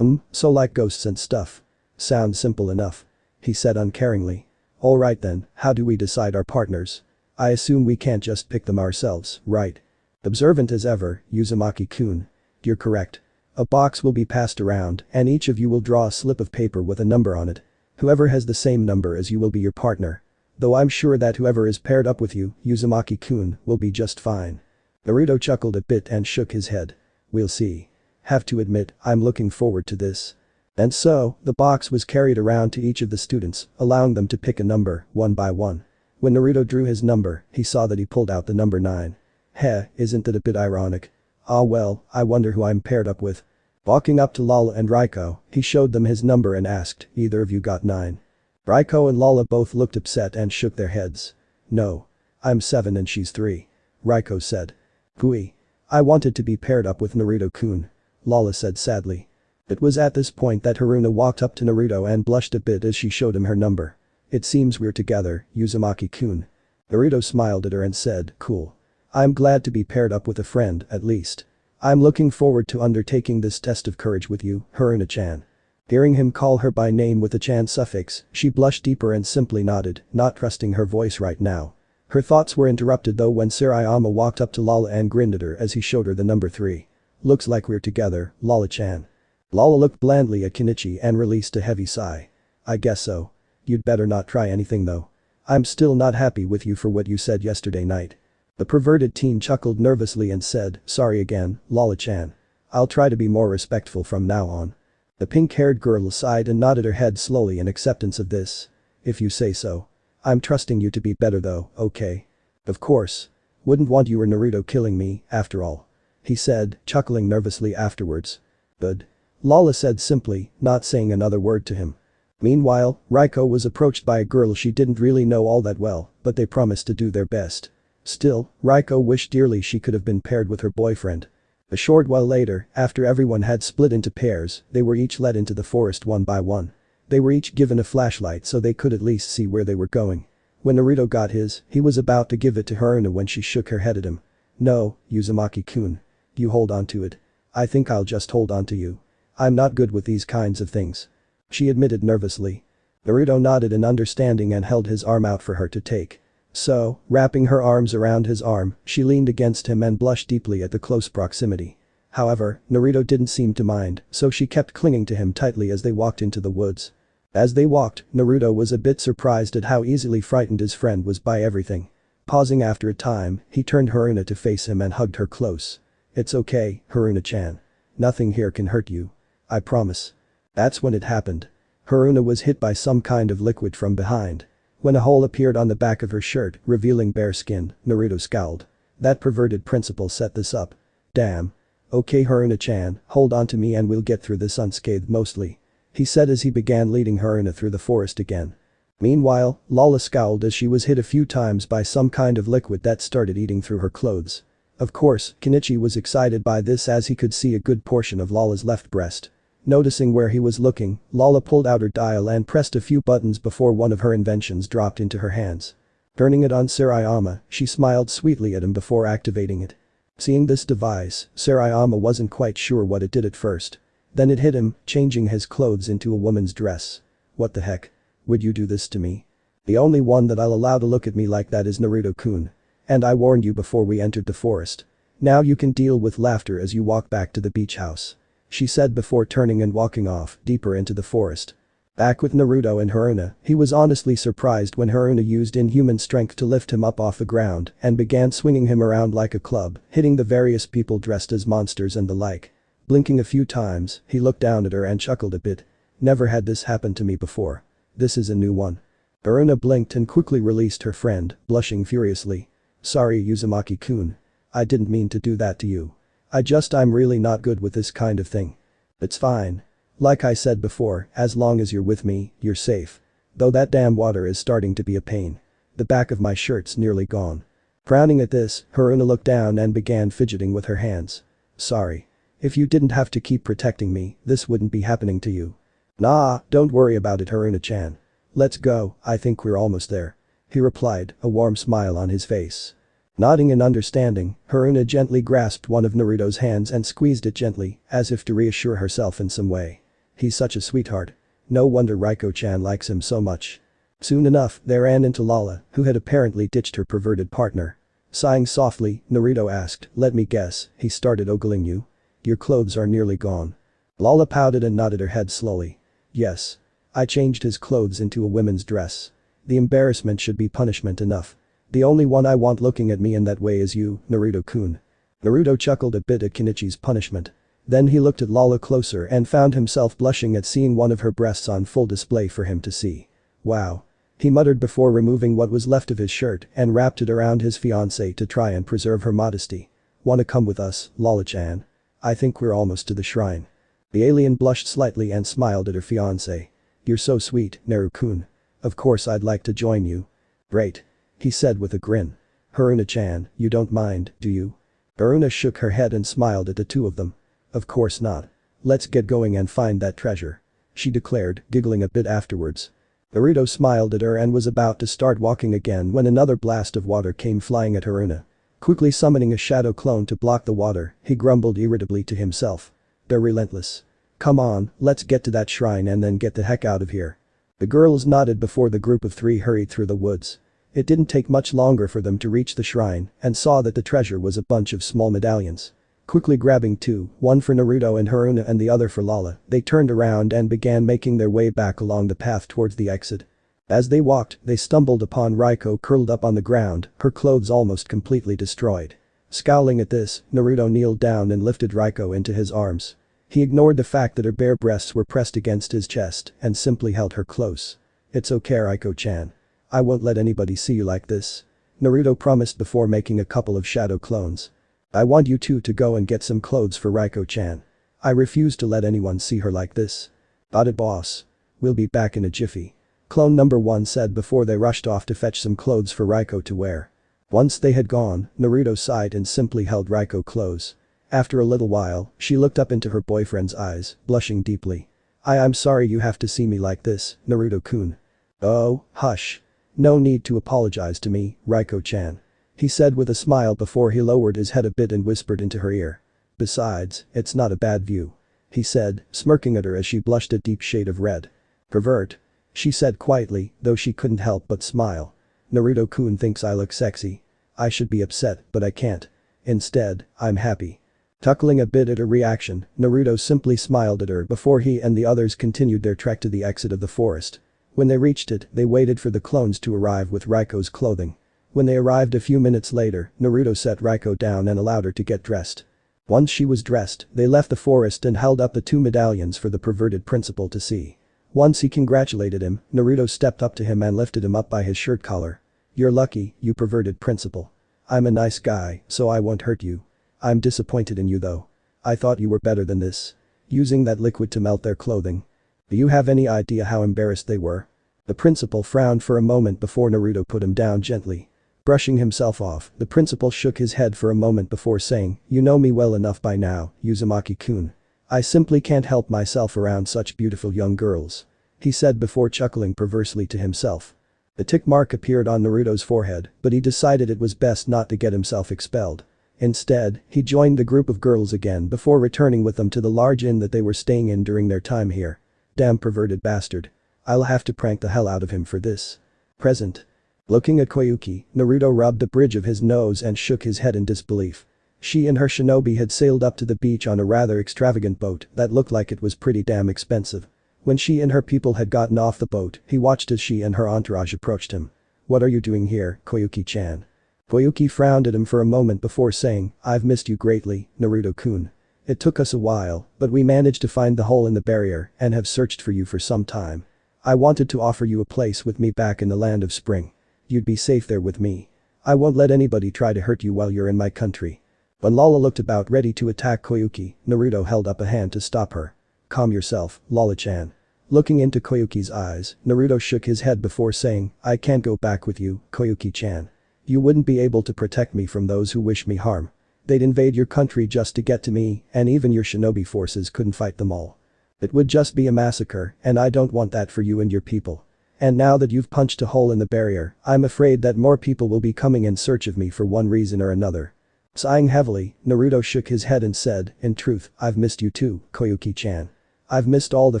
So like ghosts and stuff. Sounds simple enough," he said uncaringly. "Alright then, how do we decide our partners? I assume we can't just pick them ourselves, right?" Observant as ever, Uzumaki-kun. "You're correct. A box will be passed around and each of you will draw a slip of paper with a number on it. Whoever has the same number as you will be your partner. Though I'm sure that whoever is paired up with you, Uzumaki-kun, will be just fine." Naruto chuckled a bit and shook his head. "We'll see. Have to admit, I'm looking forward to this." And so, the box was carried around to each of the students, allowing them to pick a number, one by one. When Naruto drew his number, he saw that he pulled out the number 9. Heh, isn't that a bit ironic? Ah well, I wonder who I'm paired up with. Walking up to Lala and Riko, he showed them his number and asked, "Either of you got 9? Riko and Lala both looked upset and shook their heads. "No. I'm 7 and she's 3. Riko said. "Pooey. I wanted to be paired up with Naruto-kun," Lala said sadly. It was at this point that Haruna walked up to Naruto and blushed a bit as she showed him her number. "It seems we're together, Uzumaki-kun." Naruto smiled at her and said, "Cool. I'm glad to be paired up with a friend, at least." I'm looking forward to undertaking this test of courage with you, Haruna-chan. Hearing him call her by name with the chan suffix, she blushed deeper and simply nodded, not trusting her voice right now. Her thoughts were interrupted though when Sarayama walked up to Lala and grinned at her as he showed her the number 3. Looks like we're together, Lala-chan. Lala looked blandly at Kenichi and released a heavy sigh. I guess so. You'd better not try anything though. I'm still not happy with you for what you said yesterday night. The perverted teen chuckled nervously and said, sorry again, Lala-chan. I'll try to be more respectful from now on. The pink-haired girl sighed and nodded her head slowly in acceptance of this. If you say so. I'm trusting you to be better though, okay? Of course. Wouldn't want you or Naruto killing me, after all. He said, chuckling nervously afterwards. Good. Lala said simply, not saying another word to him. Meanwhile, Riko was approached by a girl she didn't really know all that well, but they promised to do their best. Still, Riko wished dearly she could have been paired with her boyfriend. A short while later, after everyone had split into pairs, they were each led into the forest one by one. They were each given a flashlight so they could at least see where they were going. When Naruto got his, he was about to give it to Haruna when she shook her head at him. No, Uzumaki-kun. You hold on to it. I think I'll just hold on to you. I'm not good with these kinds of things. She admitted nervously. Naruto nodded in understanding and held his arm out for her to take. So, wrapping her arms around his arm, she leaned against him and blushed deeply at the close proximity. However, Naruto didn't seem to mind, so she kept clinging to him tightly as they walked into the woods. As they walked, Naruto was a bit surprised at how easily frightened his friend was by everything. Pausing after a time, he turned Haruna to face him and hugged her close. It's okay, Haruna-chan. Nothing here can hurt you. I promise. That's when it happened. Haruna was hit by some kind of liquid from behind. When a hole appeared on the back of her shirt, revealing bare skin, Naruto scowled. That perverted principal set this up. Damn. Okay Haruna-chan, hold on to me and we'll get through this unscathed mostly. He said as he began leading Haruna through the forest again. Meanwhile, Lala scowled as she was hit a few times by some kind of liquid that started eating through her clothes. Of course, Kenichi was excited by this as he could see a good portion of Lala's left breast. Noticing where he was looking, Lala pulled out her dial and pressed a few buttons before one of her inventions dropped into her hands. Turning it on Sarayama, she smiled sweetly at him before activating it. Seeing this device, Sarayama wasn't quite sure what it did at first. Then it hit him, changing his clothes into a woman's dress. What the heck? Would you do this to me? The only one that I'll allow to look at me like that is Naruto-kun. And I warned you before we entered the forest. Now you can deal with laughter as you walk back to the beach house. She said before turning and walking off, deeper into the forest. Back with Naruto and Haruna, he was honestly surprised when Haruna used inhuman strength to lift him up off the ground and began swinging him around like a club, hitting the various people dressed as monsters and the like. Blinking a few times, he looked down at her and chuckled a bit. Never had this happen to me before. This is a new one. Haruna blinked and quickly released her friend, blushing furiously. Sorry Uzumaki-kun. I didn't mean to do that to you. I'm really not good with this kind of thing. It's fine. Like I said before, as long as you're with me, you're safe. Though that damn water is starting to be a pain. The back of my shirt's nearly gone. Frowning at this, Haruna looked down and began fidgeting with her hands. Sorry. If you didn't have to keep protecting me, this wouldn't be happening to you. Nah, don't worry about it Haruna-chan. Let's go, I think we're almost there. He replied, a warm smile on his face. Nodding in understanding, Haruna gently grasped one of Naruto's hands and squeezed it gently, as if to reassure herself in some way. He's such a sweetheart. No wonder Riko-chan likes him so much. Soon enough, they ran into Lala, who had apparently ditched her perverted partner. Sighing softly, Naruto asked, let me guess, he started ogling you? Your clothes are nearly gone. Lala pouted and nodded her head slowly. Yes. I changed his clothes into a women's dress. The embarrassment should be punishment enough. The only one I want looking at me in that way is you, Naruto-kun. Naruto chuckled a bit at Kenichi's punishment. Then he looked at Lala closer and found himself blushing at seeing one of her breasts on full display for him to see. Wow. He muttered before removing what was left of his shirt and wrapped it around his fiancée to try and preserve her modesty. Wanna come with us, Lala-chan? I think we're almost to the shrine. The alien blushed slightly and smiled at her fiancé. You're so sweet, Naru-kun. Of course I'd like to join you. Great. He said with a grin. Haruna-chan, you don't mind, do you? Haruna shook her head and smiled at the two of them. Of course not. Let's get going and find that treasure. She declared, giggling a bit afterwards. Naruto smiled at her and was about to start walking again when another blast of water came flying at Haruna. Quickly summoning a shadow clone to block the water, he grumbled irritably to himself. They're relentless. Come on, let's get to that shrine and then get the heck out of here. The girls nodded before the group of three hurried through the woods. It didn't take much longer for them to reach the shrine and saw that the treasure was a bunch of small medallions. Quickly grabbing two, one for Naruto and Haruna and the other for Lala, they turned around and began making their way back along the path towards the exit. As they walked, they stumbled upon Riko curled up on the ground, her clothes almost completely destroyed. Scowling at this, Naruto kneeled down and lifted Riko into his arms. He ignored the fact that her bare breasts were pressed against his chest and simply held her close. It's okay, Riko-chan. I won't let anybody see you like this. Naruto promised before making a couple of shadow clones. I want you two to go and get some clothes for Riko-chan. I refuse to let anyone see her like this. Got it, boss. We'll be back in a jiffy. Clone number 1 said before they rushed off to fetch some clothes for Riko to wear. Once they had gone, Naruto sighed and simply held Riko close. After a little while, she looked up into her boyfriend's eyes, blushing deeply. I'm sorry you have to see me like this, Naruto-kun. Oh, hush. No need to apologize to me, Riko-chan. He said with a smile before he lowered his head a bit and whispered into her ear. Besides, it's not a bad view. He said, smirking at her as she blushed a deep shade of red. Pervert. She said quietly, though she couldn't help but smile. Naruto-kun thinks I look sexy. I should be upset, but I can't. Instead, I'm happy. Chuckling a bit at her reaction, Naruto simply smiled at her before he and the others continued their trek to the exit of the forest. When they reached it, they waited for the clones to arrive with Riko's clothing. When they arrived a few minutes later, Naruto set Riko down and allowed her to get dressed. Once she was dressed, they left the forest and held up the two medallions for the perverted principal to see. Once he congratulated him, Naruto stepped up to him and lifted him up by his shirt collar. You're lucky, you perverted principal. I'm a nice guy, so I won't hurt you. I'm disappointed in you though. I thought you were better than this. Using that liquid to melt their clothing. Do you have any idea how embarrassed they were? The principal frowned for a moment before Naruto put him down gently. Brushing himself off, the principal shook his head for a moment before saying, you know me well enough by now, Uzumaki-kun. I simply can't help myself around such beautiful young girls. He said before chuckling perversely to himself. The tick mark appeared on Naruto's forehead, but he decided it was best not to get himself expelled. Instead, he joined the group of girls again before returning with them to the large inn that they were staying in during their time here. Damn perverted bastard. I'll have to prank the hell out of him for this. Present. Looking at Koyuki, Naruto rubbed the bridge of his nose and shook his head in disbelief. She and her shinobi had sailed up to the beach on a rather extravagant boat that looked like it was pretty damn expensive. When she and her people had gotten off the boat, he watched as she and her entourage approached him. What are you doing here, Koyuki-chan? Koyuki frowned at him for a moment before saying, I've missed you greatly, Naruto-kun. It took us a while, but we managed to find the hole in the barrier and have searched for you for some time. I wanted to offer you a place with me back in the land of spring. You'd be safe there with me. I won't let anybody try to hurt you while you're in my country. When Lala looked about ready to attack Koyuki, Naruto held up a hand to stop her. Calm yourself, Lala-chan. Looking into Koyuki's eyes, Naruto shook his head before saying, I can't go back with you, Koyuki-chan. You wouldn't be able to protect me from those who wish me harm. They'd invade your country just to get to me, and even your shinobi forces couldn't fight them all. It would just be a massacre, and I don't want that for you and your people. And now that you've punched a hole in the barrier, I'm afraid that more people will be coming in search of me for one reason or another. Sighing heavily, Naruto shook his head and said, in truth, I've missed you too, Koyuki-chan. I've missed all the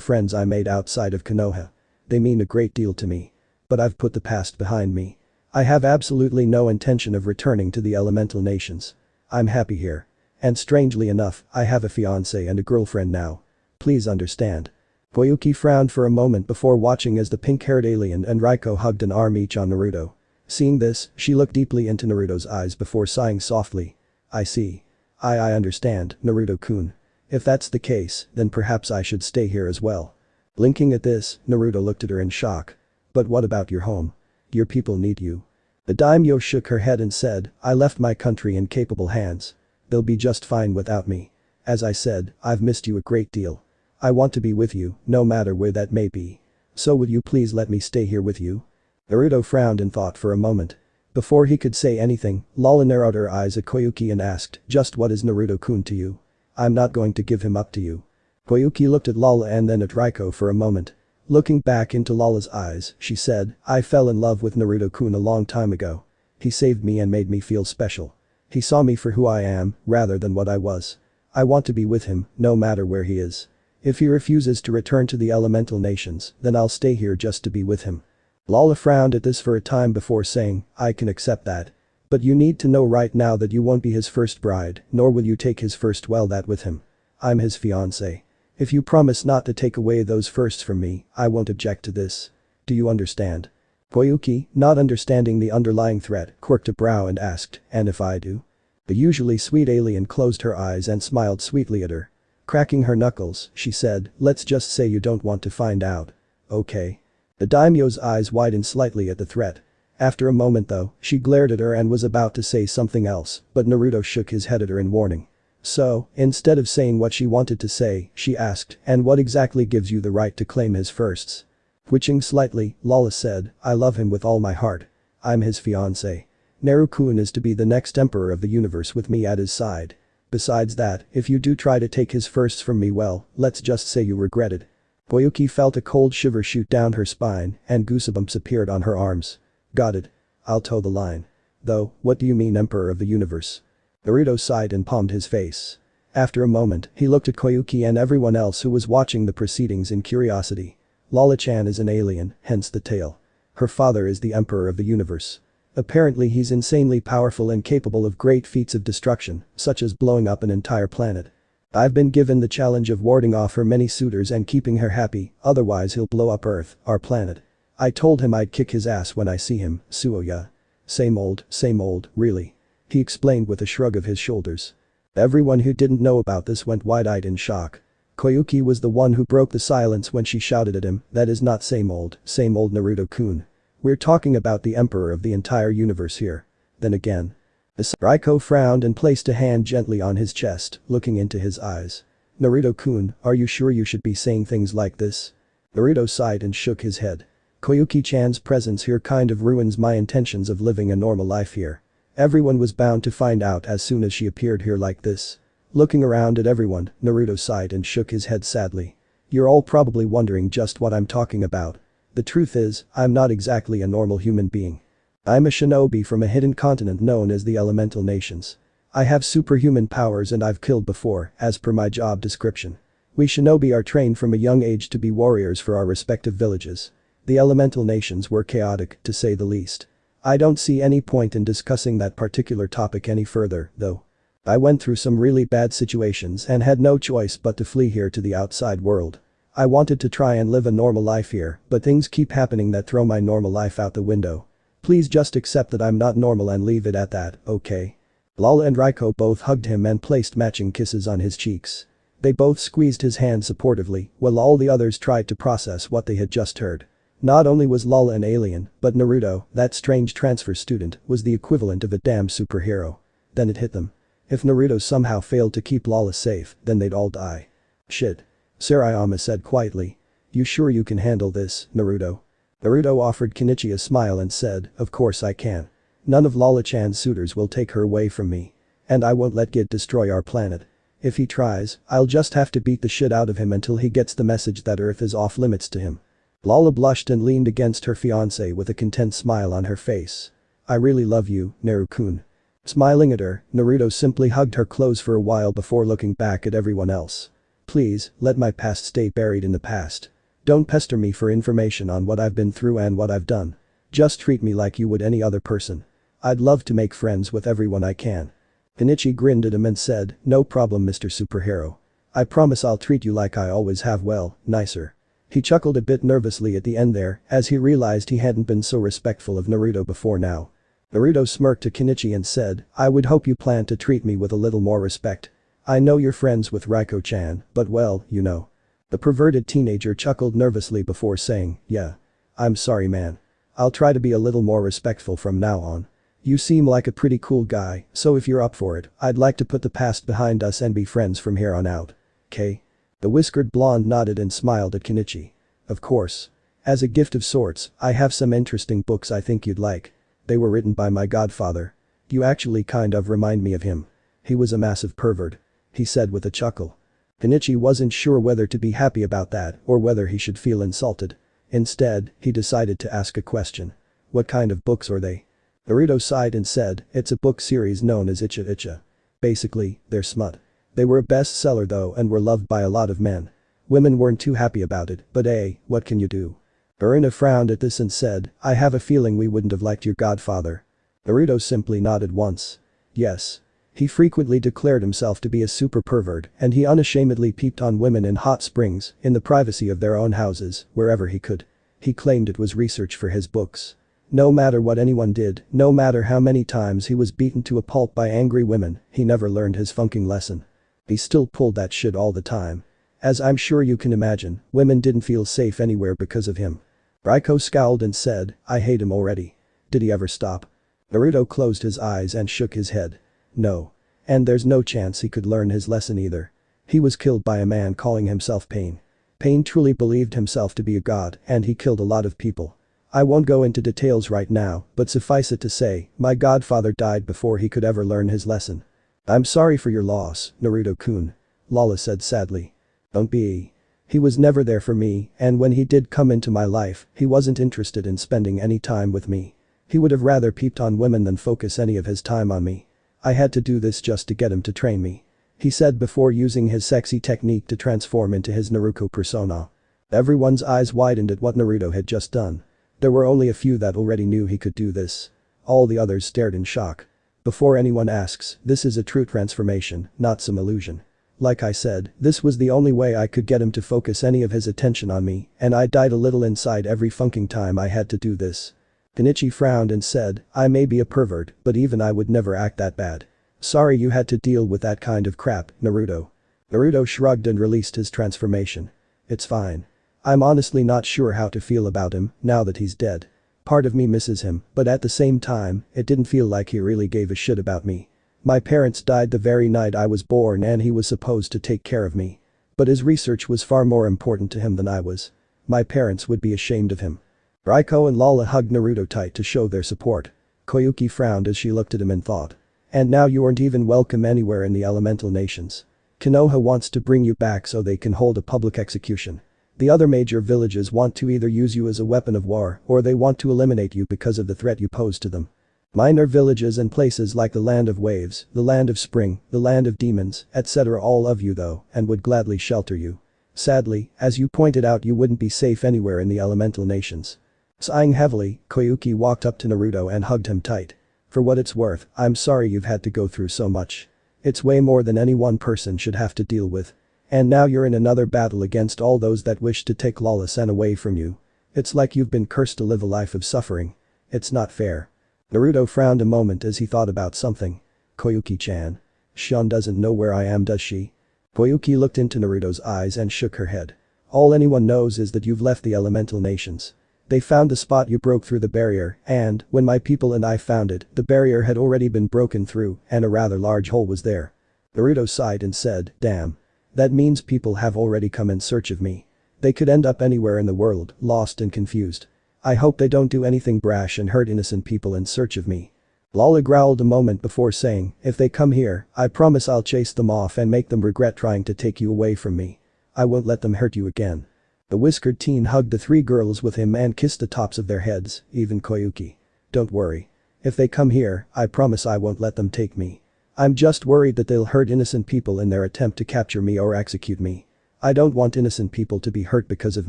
friends I made outside of Konoha. They mean a great deal to me. But I've put the past behind me. I have absolutely no intention of returning to the elemental nations. I'm happy here. And strangely enough, I have a fiancé and a girlfriend now. Please understand. Koyuki frowned for a moment before watching as the pink-haired alien and Riko hugged an arm each on Naruto. Seeing this, she looked deeply into Naruto's eyes before sighing softly. I see. I understand, Naruto-kun. If that's the case, then perhaps I should stay here as well. Blinking at this, Naruto looked at her in shock. But what about your home? Your people need you. The daimyo shook her head and said, I left my country in capable hands. They'll be just fine without me. As I said, I've missed you a great deal. I want to be with you, no matter where that may be. So would you please let me stay here with you? Naruto frowned in thought for a moment. Before he could say anything, Lala narrowed her eyes at Koyuki and asked, just what is Naruto-kun to you? I'm not going to give him up to you. Koyuki looked at Lala and then at Riko for a moment. Looking back into Lala's eyes, she said, I fell in love with Naruto-kun a long time ago. He saved me and made me feel special. He saw me for who I am, rather than what I was. I want to be with him, no matter where he is. If he refuses to return to the elemental nations, then I'll stay here just to be with him. Lala frowned at this for a time before saying, I can accept that. But you need to know right now that you won't be his first bride, nor will you take his first that with him. I'm his fiancé. If you promise not to take away those firsts from me, I won't object to this. Do you understand? Koyuki, not understanding the underlying threat, quirked a brow and asked, and if I do? The usually sweet alien closed her eyes and smiled sweetly at her. Cracking her knuckles, she said, let's just say you don't want to find out. Okay. The daimyo's eyes widened slightly at the threat. After a moment though, she glared at her and was about to say something else, but Naruto shook his head at her in warning. So, instead of saying what she wanted to say, she asked, and what exactly gives you the right to claim his firsts? Twitching slightly, Lala said, I love him with all my heart. I'm his fiancé. Naruto-kun is to be the next emperor of the universe with me at his side. Besides that, if you do try to take his firsts from me, well, let's just say you regret it. Koyuki felt a cold shiver shoot down her spine and goosebumps appeared on her arms. Got it. I'll toe the line. Though, what do you mean emperor of the universe? Naruto sighed and palmed his face. After a moment, he looked at Koyuki and everyone else who was watching the proceedings in curiosity. Lala-chan is an alien, hence the tale. Her father is the emperor of the universe. Apparently he's insanely powerful and capable of great feats of destruction, such as blowing up an entire planet. I've been given the challenge of warding off her many suitors and keeping her happy, otherwise he'll blow up Earth, our planet. I told him I'd kick his ass when I see him, Suoya. Same old, really. He explained with a shrug of his shoulders. Everyone who didn't know about this went wide-eyed in shock. Koyuki was the one who broke the silence when she shouted at him, that is not same old Naruto-kun. We're talking about the emperor of the entire universe here. Then again. Riko frowned and placed a hand gently on his chest, looking into his eyes. Naruto-kun, are you sure you should be saying things like this? Naruto sighed and shook his head. Koyuki-chan's presence here kind of ruins my intentions of living a normal life here. Everyone was bound to find out as soon as she appeared here like this. Looking around at everyone, Naruto sighed and shook his head sadly. You're all probably wondering just what I'm talking about. The truth is, I'm not exactly a normal human being. I'm a shinobi from a hidden continent known as the Elemental Nations. I have superhuman powers and I've killed before, as per my job description. We shinobi are trained from a young age to be warriors for our respective villages. The Elemental Nations were chaotic, to say the least. I don't see any point in discussing that particular topic any further, though. I went through some really bad situations and had no choice but to flee here to the outside world. I wanted to try and live a normal life here, but things keep happening that throw my normal life out the window. Please just accept that I'm not normal and leave it at that, okay? Lala and Riko both hugged him and placed matching kisses on his cheeks. They both squeezed his hand supportively, while all the others tried to process what they had just heard. Not only was Lala an alien, but Naruto, that strange transfer student, was the equivalent of a damn superhero. Then it hit them. If Naruto somehow failed to keep Lala safe, then they'd all die. Shit. Sarayama said quietly. You sure you can handle this, Naruto? Naruto offered Kenichi a smile and said, of course I can. None of Lala-chan's suitors will take her away from me. And I won't let Gid destroy our planet. If he tries, I'll just have to beat the shit out of him until he gets the message that Earth is off limits to him. Lala blushed and leaned against her fiancé with a content smile on her face. I really love you, Naruto-kun. Smiling at her, Naruto simply hugged her close for a while before looking back at everyone else. Please, let my past stay buried in the past. Don't pester me for information on what I've been through and what I've done. Just treat me like you would any other person. I'd love to make friends with everyone I can. Kenichi grinned at him and said, no problem Mr. Superhero. I promise I'll treat you like I always have, well, nicer. He chuckled a bit nervously at the end there, as he realized he hadn't been so respectful of Naruto before now. Naruto smirked to Kenichi and said, I would hope you plan to treat me with a little more respect. I know you're friends with Riko-chan, but well, you know. The perverted teenager chuckled nervously before saying, yeah. I'm sorry man. I'll try to be a little more respectful from now on. You seem like a pretty cool guy, so if you're up for it, I'd like to put the past behind us and be friends from here on out. Okay? The whiskered blonde nodded and smiled at Kenichi. Of course. As a gift of sorts, I have some interesting books I think you'd like. They were written by my godfather. You actually kind of remind me of him. He was a massive pervert. He said with a chuckle. Kenichi wasn't sure whether to be happy about that or whether he should feel insulted. Instead, he decided to ask a question. What kind of books are they? Naruto sighed and said, it's a book series known as Uchiha. Basically, they're smut. They were a bestseller though and were loved by a lot of men. Women weren't too happy about it, but hey, what can you do? Urina frowned at this and said, I have a feeling we wouldn't have liked your godfather. Naruto simply nodded once. Yes. He frequently declared himself to be a super pervert and he unashamedly peeped on women in hot springs, in the privacy of their own houses, wherever he could. He claimed it was research for his books. No matter what anyone did, no matter how many times he was beaten to a pulp by angry women, he never learned his funking lesson. He still pulled that shit all the time. As I'm sure you can imagine, women didn't feel safe anywhere because of him. Riko scowled and said, I hate him already. Did he ever stop? Naruto closed his eyes and shook his head. No. And there's no chance he could learn his lesson either. He was killed by a man calling himself Pain. Pain truly believed himself to be a god and he killed a lot of people. I won't go into details right now, but suffice it to say, my godfather died before he could ever learn his lesson. I'm sorry for your loss, Naruto-kun. Lala said sadly. Don't be. He was never there for me, and when he did come into my life, he wasn't interested in spending any time with me. He would have rather peeped on women than focus any of his time on me. I had to do this just to get him to train me. He said before using his sexy technique to transform into his Naruto persona. Everyone's eyes widened at what Naruto had just done. There were only a few that already knew he could do this. All the others stared in shock. Before anyone asks, this is a true transformation, not some illusion. Like I said, this was the only way I could get him to focus any of his attention on me, and I died a little inside every funking time I had to do this. Kenichi frowned and said, I may be a pervert, but even I would never act that bad. Sorry you had to deal with that kind of crap, Naruto. Naruto shrugged and released his transformation. It's fine. I'm honestly not sure how to feel about him, now that he's dead. Part of me misses him, but at the same time, it didn't feel like he really gave a shit about me. My parents died the very night I was born and he was supposed to take care of me. But his research was far more important to him than I was. My parents would be ashamed of him. Riko and Lala hugged Naruto tight to show their support. Koyuki frowned as she looked at him and thought. And now you aren't even welcome anywhere in the elemental nations. Konoha wants to bring you back so they can hold a public execution. The other major villages want to either use you as a weapon of war or they want to eliminate you because of the threat you pose to them. Minor villages and places like the Land of Waves, the Land of Spring, the Land of Demons, etc. all love you though and would gladly shelter you. Sadly, as you pointed out, you wouldn't be safe anywhere in the elemental nations. Sighing heavily, Koyuki walked up to Naruto and hugged him tight. For what it's worth, I'm sorry you've had to go through so much. It's way more than any one person should have to deal with. And now you're in another battle against all those that wish to take Lala-san away from you. It's like you've been cursed to live a life of suffering. It's not fair. Naruto frowned a moment as he thought about something. Koyuki-chan. Shion doesn't know where I am, does she? Koyuki looked into Naruto's eyes and shook her head. All anyone knows is that you've left the elemental nations. They found the spot you broke through the barrier and, when my people and I found it, the barrier had already been broken through and a rather large hole was there. Naruto sighed and said, damn. That means people have already come in search of me. They could end up anywhere in the world, lost and confused. I hope they don't do anything brash and hurt innocent people in search of me. Lala growled a moment before saying, if they come here, I promise I'll chase them off and make them regret trying to take you away from me. I won't let them hurt you again. The whiskered teen hugged the three girls with him and kissed the tops of their heads, even Koyuki. Don't worry. If they come here, I promise I won't let them take me. I'm just worried that they'll hurt innocent people in their attempt to capture me or execute me. I don't want innocent people to be hurt because of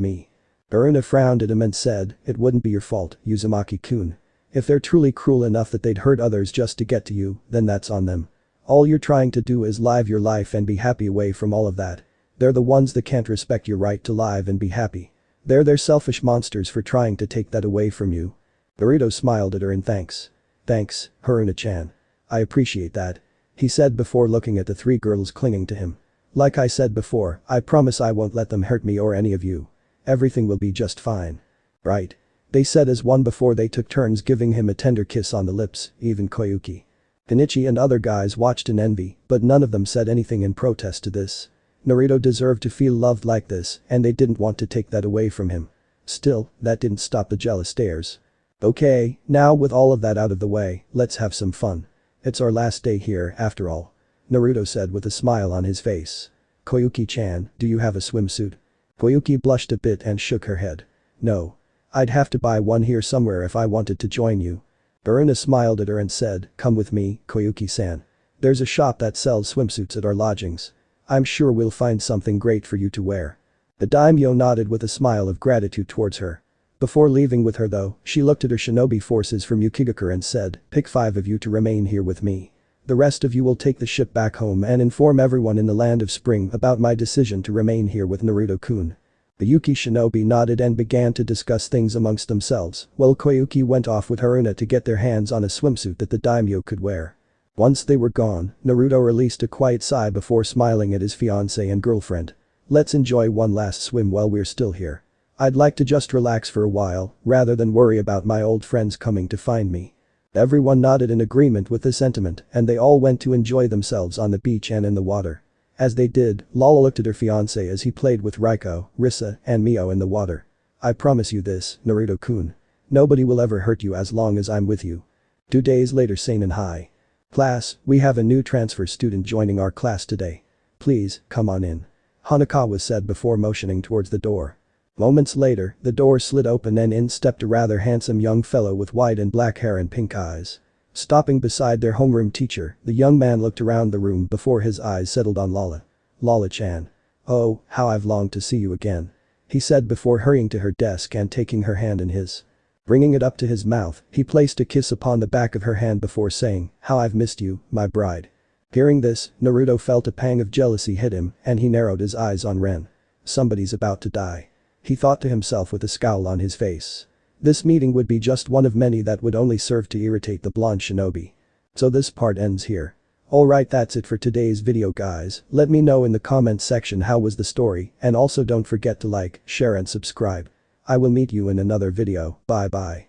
me. Urina frowned at him and said, it wouldn't be your fault, Uzumaki-kun. If they're truly cruel enough that they'd hurt others just to get to you, then that's on them. All you're trying to do is live your life and be happy away from all of that. They're the ones that can't respect your right to live and be happy. They're selfish monsters for trying to take that away from you. Naruto smiled at her in thanks. Thanks, Haruna-chan. I appreciate that. He said before looking at the three girls clinging to him. Like I said before, I promise I won't let them hurt me or any of you. Everything will be just fine. Right. They said as one before they took turns giving him a tender kiss on the lips, even Koyuki. Kenichi and other guys watched in envy, but none of them said anything in protest to this. Naruto deserved to feel loved like this, and they didn't want to take that away from him. Still, that didn't stop the jealous stares. Okay, now with all of that out of the way, let's have some fun. It's our last day here, after all. Naruto said with a smile on his face. Koyuki-chan, do you have a swimsuit? Koyuki blushed a bit and shook her head. No. I'd have to buy one here somewhere if I wanted to join you. Uruna smiled at her and said, "Come with me, Koyuki-san. There's a shop that sells swimsuits at our lodgings. I'm sure we'll find something great for you to wear." The daimyo nodded with a smile of gratitude towards her. Before leaving with her though, she looked at her shinobi forces from Yukigakure and said, "Pick 5 of you to remain here with me. The rest of you will take the ship back home and inform everyone in the Land of Spring about my decision to remain here with Naruto-kun." The Yuki shinobi nodded and began to discuss things amongst themselves, while Koyuki went off with Haruna to get their hands on a swimsuit that the daimyo could wear. Once they were gone, Naruto released a quiet sigh before smiling at his fiancée and girlfriend. "Let's enjoy one last swim while we're still here. I'd like to just relax for a while, rather than worry about my old friends coming to find me." Everyone nodded in agreement with this sentiment and they all went to enjoy themselves on the beach and in the water. As they did, Lala looked at her fiancé as he played with Riko, Risa, and Mio in the water. "I promise you this, Naruto-kun. Nobody will ever hurt you as long as I'm with you." 2 days later, Sainan High. "Class, we have a new transfer student joining our class today. Please, come on in," Hanakawa said before motioning towards the door. Moments later, the door slid open and in stepped a rather handsome young fellow with white and black hair and pink eyes. Stopping beside their homeroom teacher, the young man looked around the room before his eyes settled on Lala. "Lala-chan. Oh, how I've longed to see you again," he said before hurrying to her desk and taking her hand in his. Bringing it up to his mouth, he placed a kiss upon the back of her hand before saying, "How I've missed you, my bride." Hearing this, Naruto felt a pang of jealousy hit him and he narrowed his eyes on Ren. "Somebody's about to die," he thought to himself with a scowl on his face. This meeting would be just one of many that would only serve to irritate the blonde shinobi. So this part ends here. Alright, that's it for today's video guys. Let me know in the comments section how was the story and also don't forget to like, share and subscribe. I will meet you in another video. Bye bye.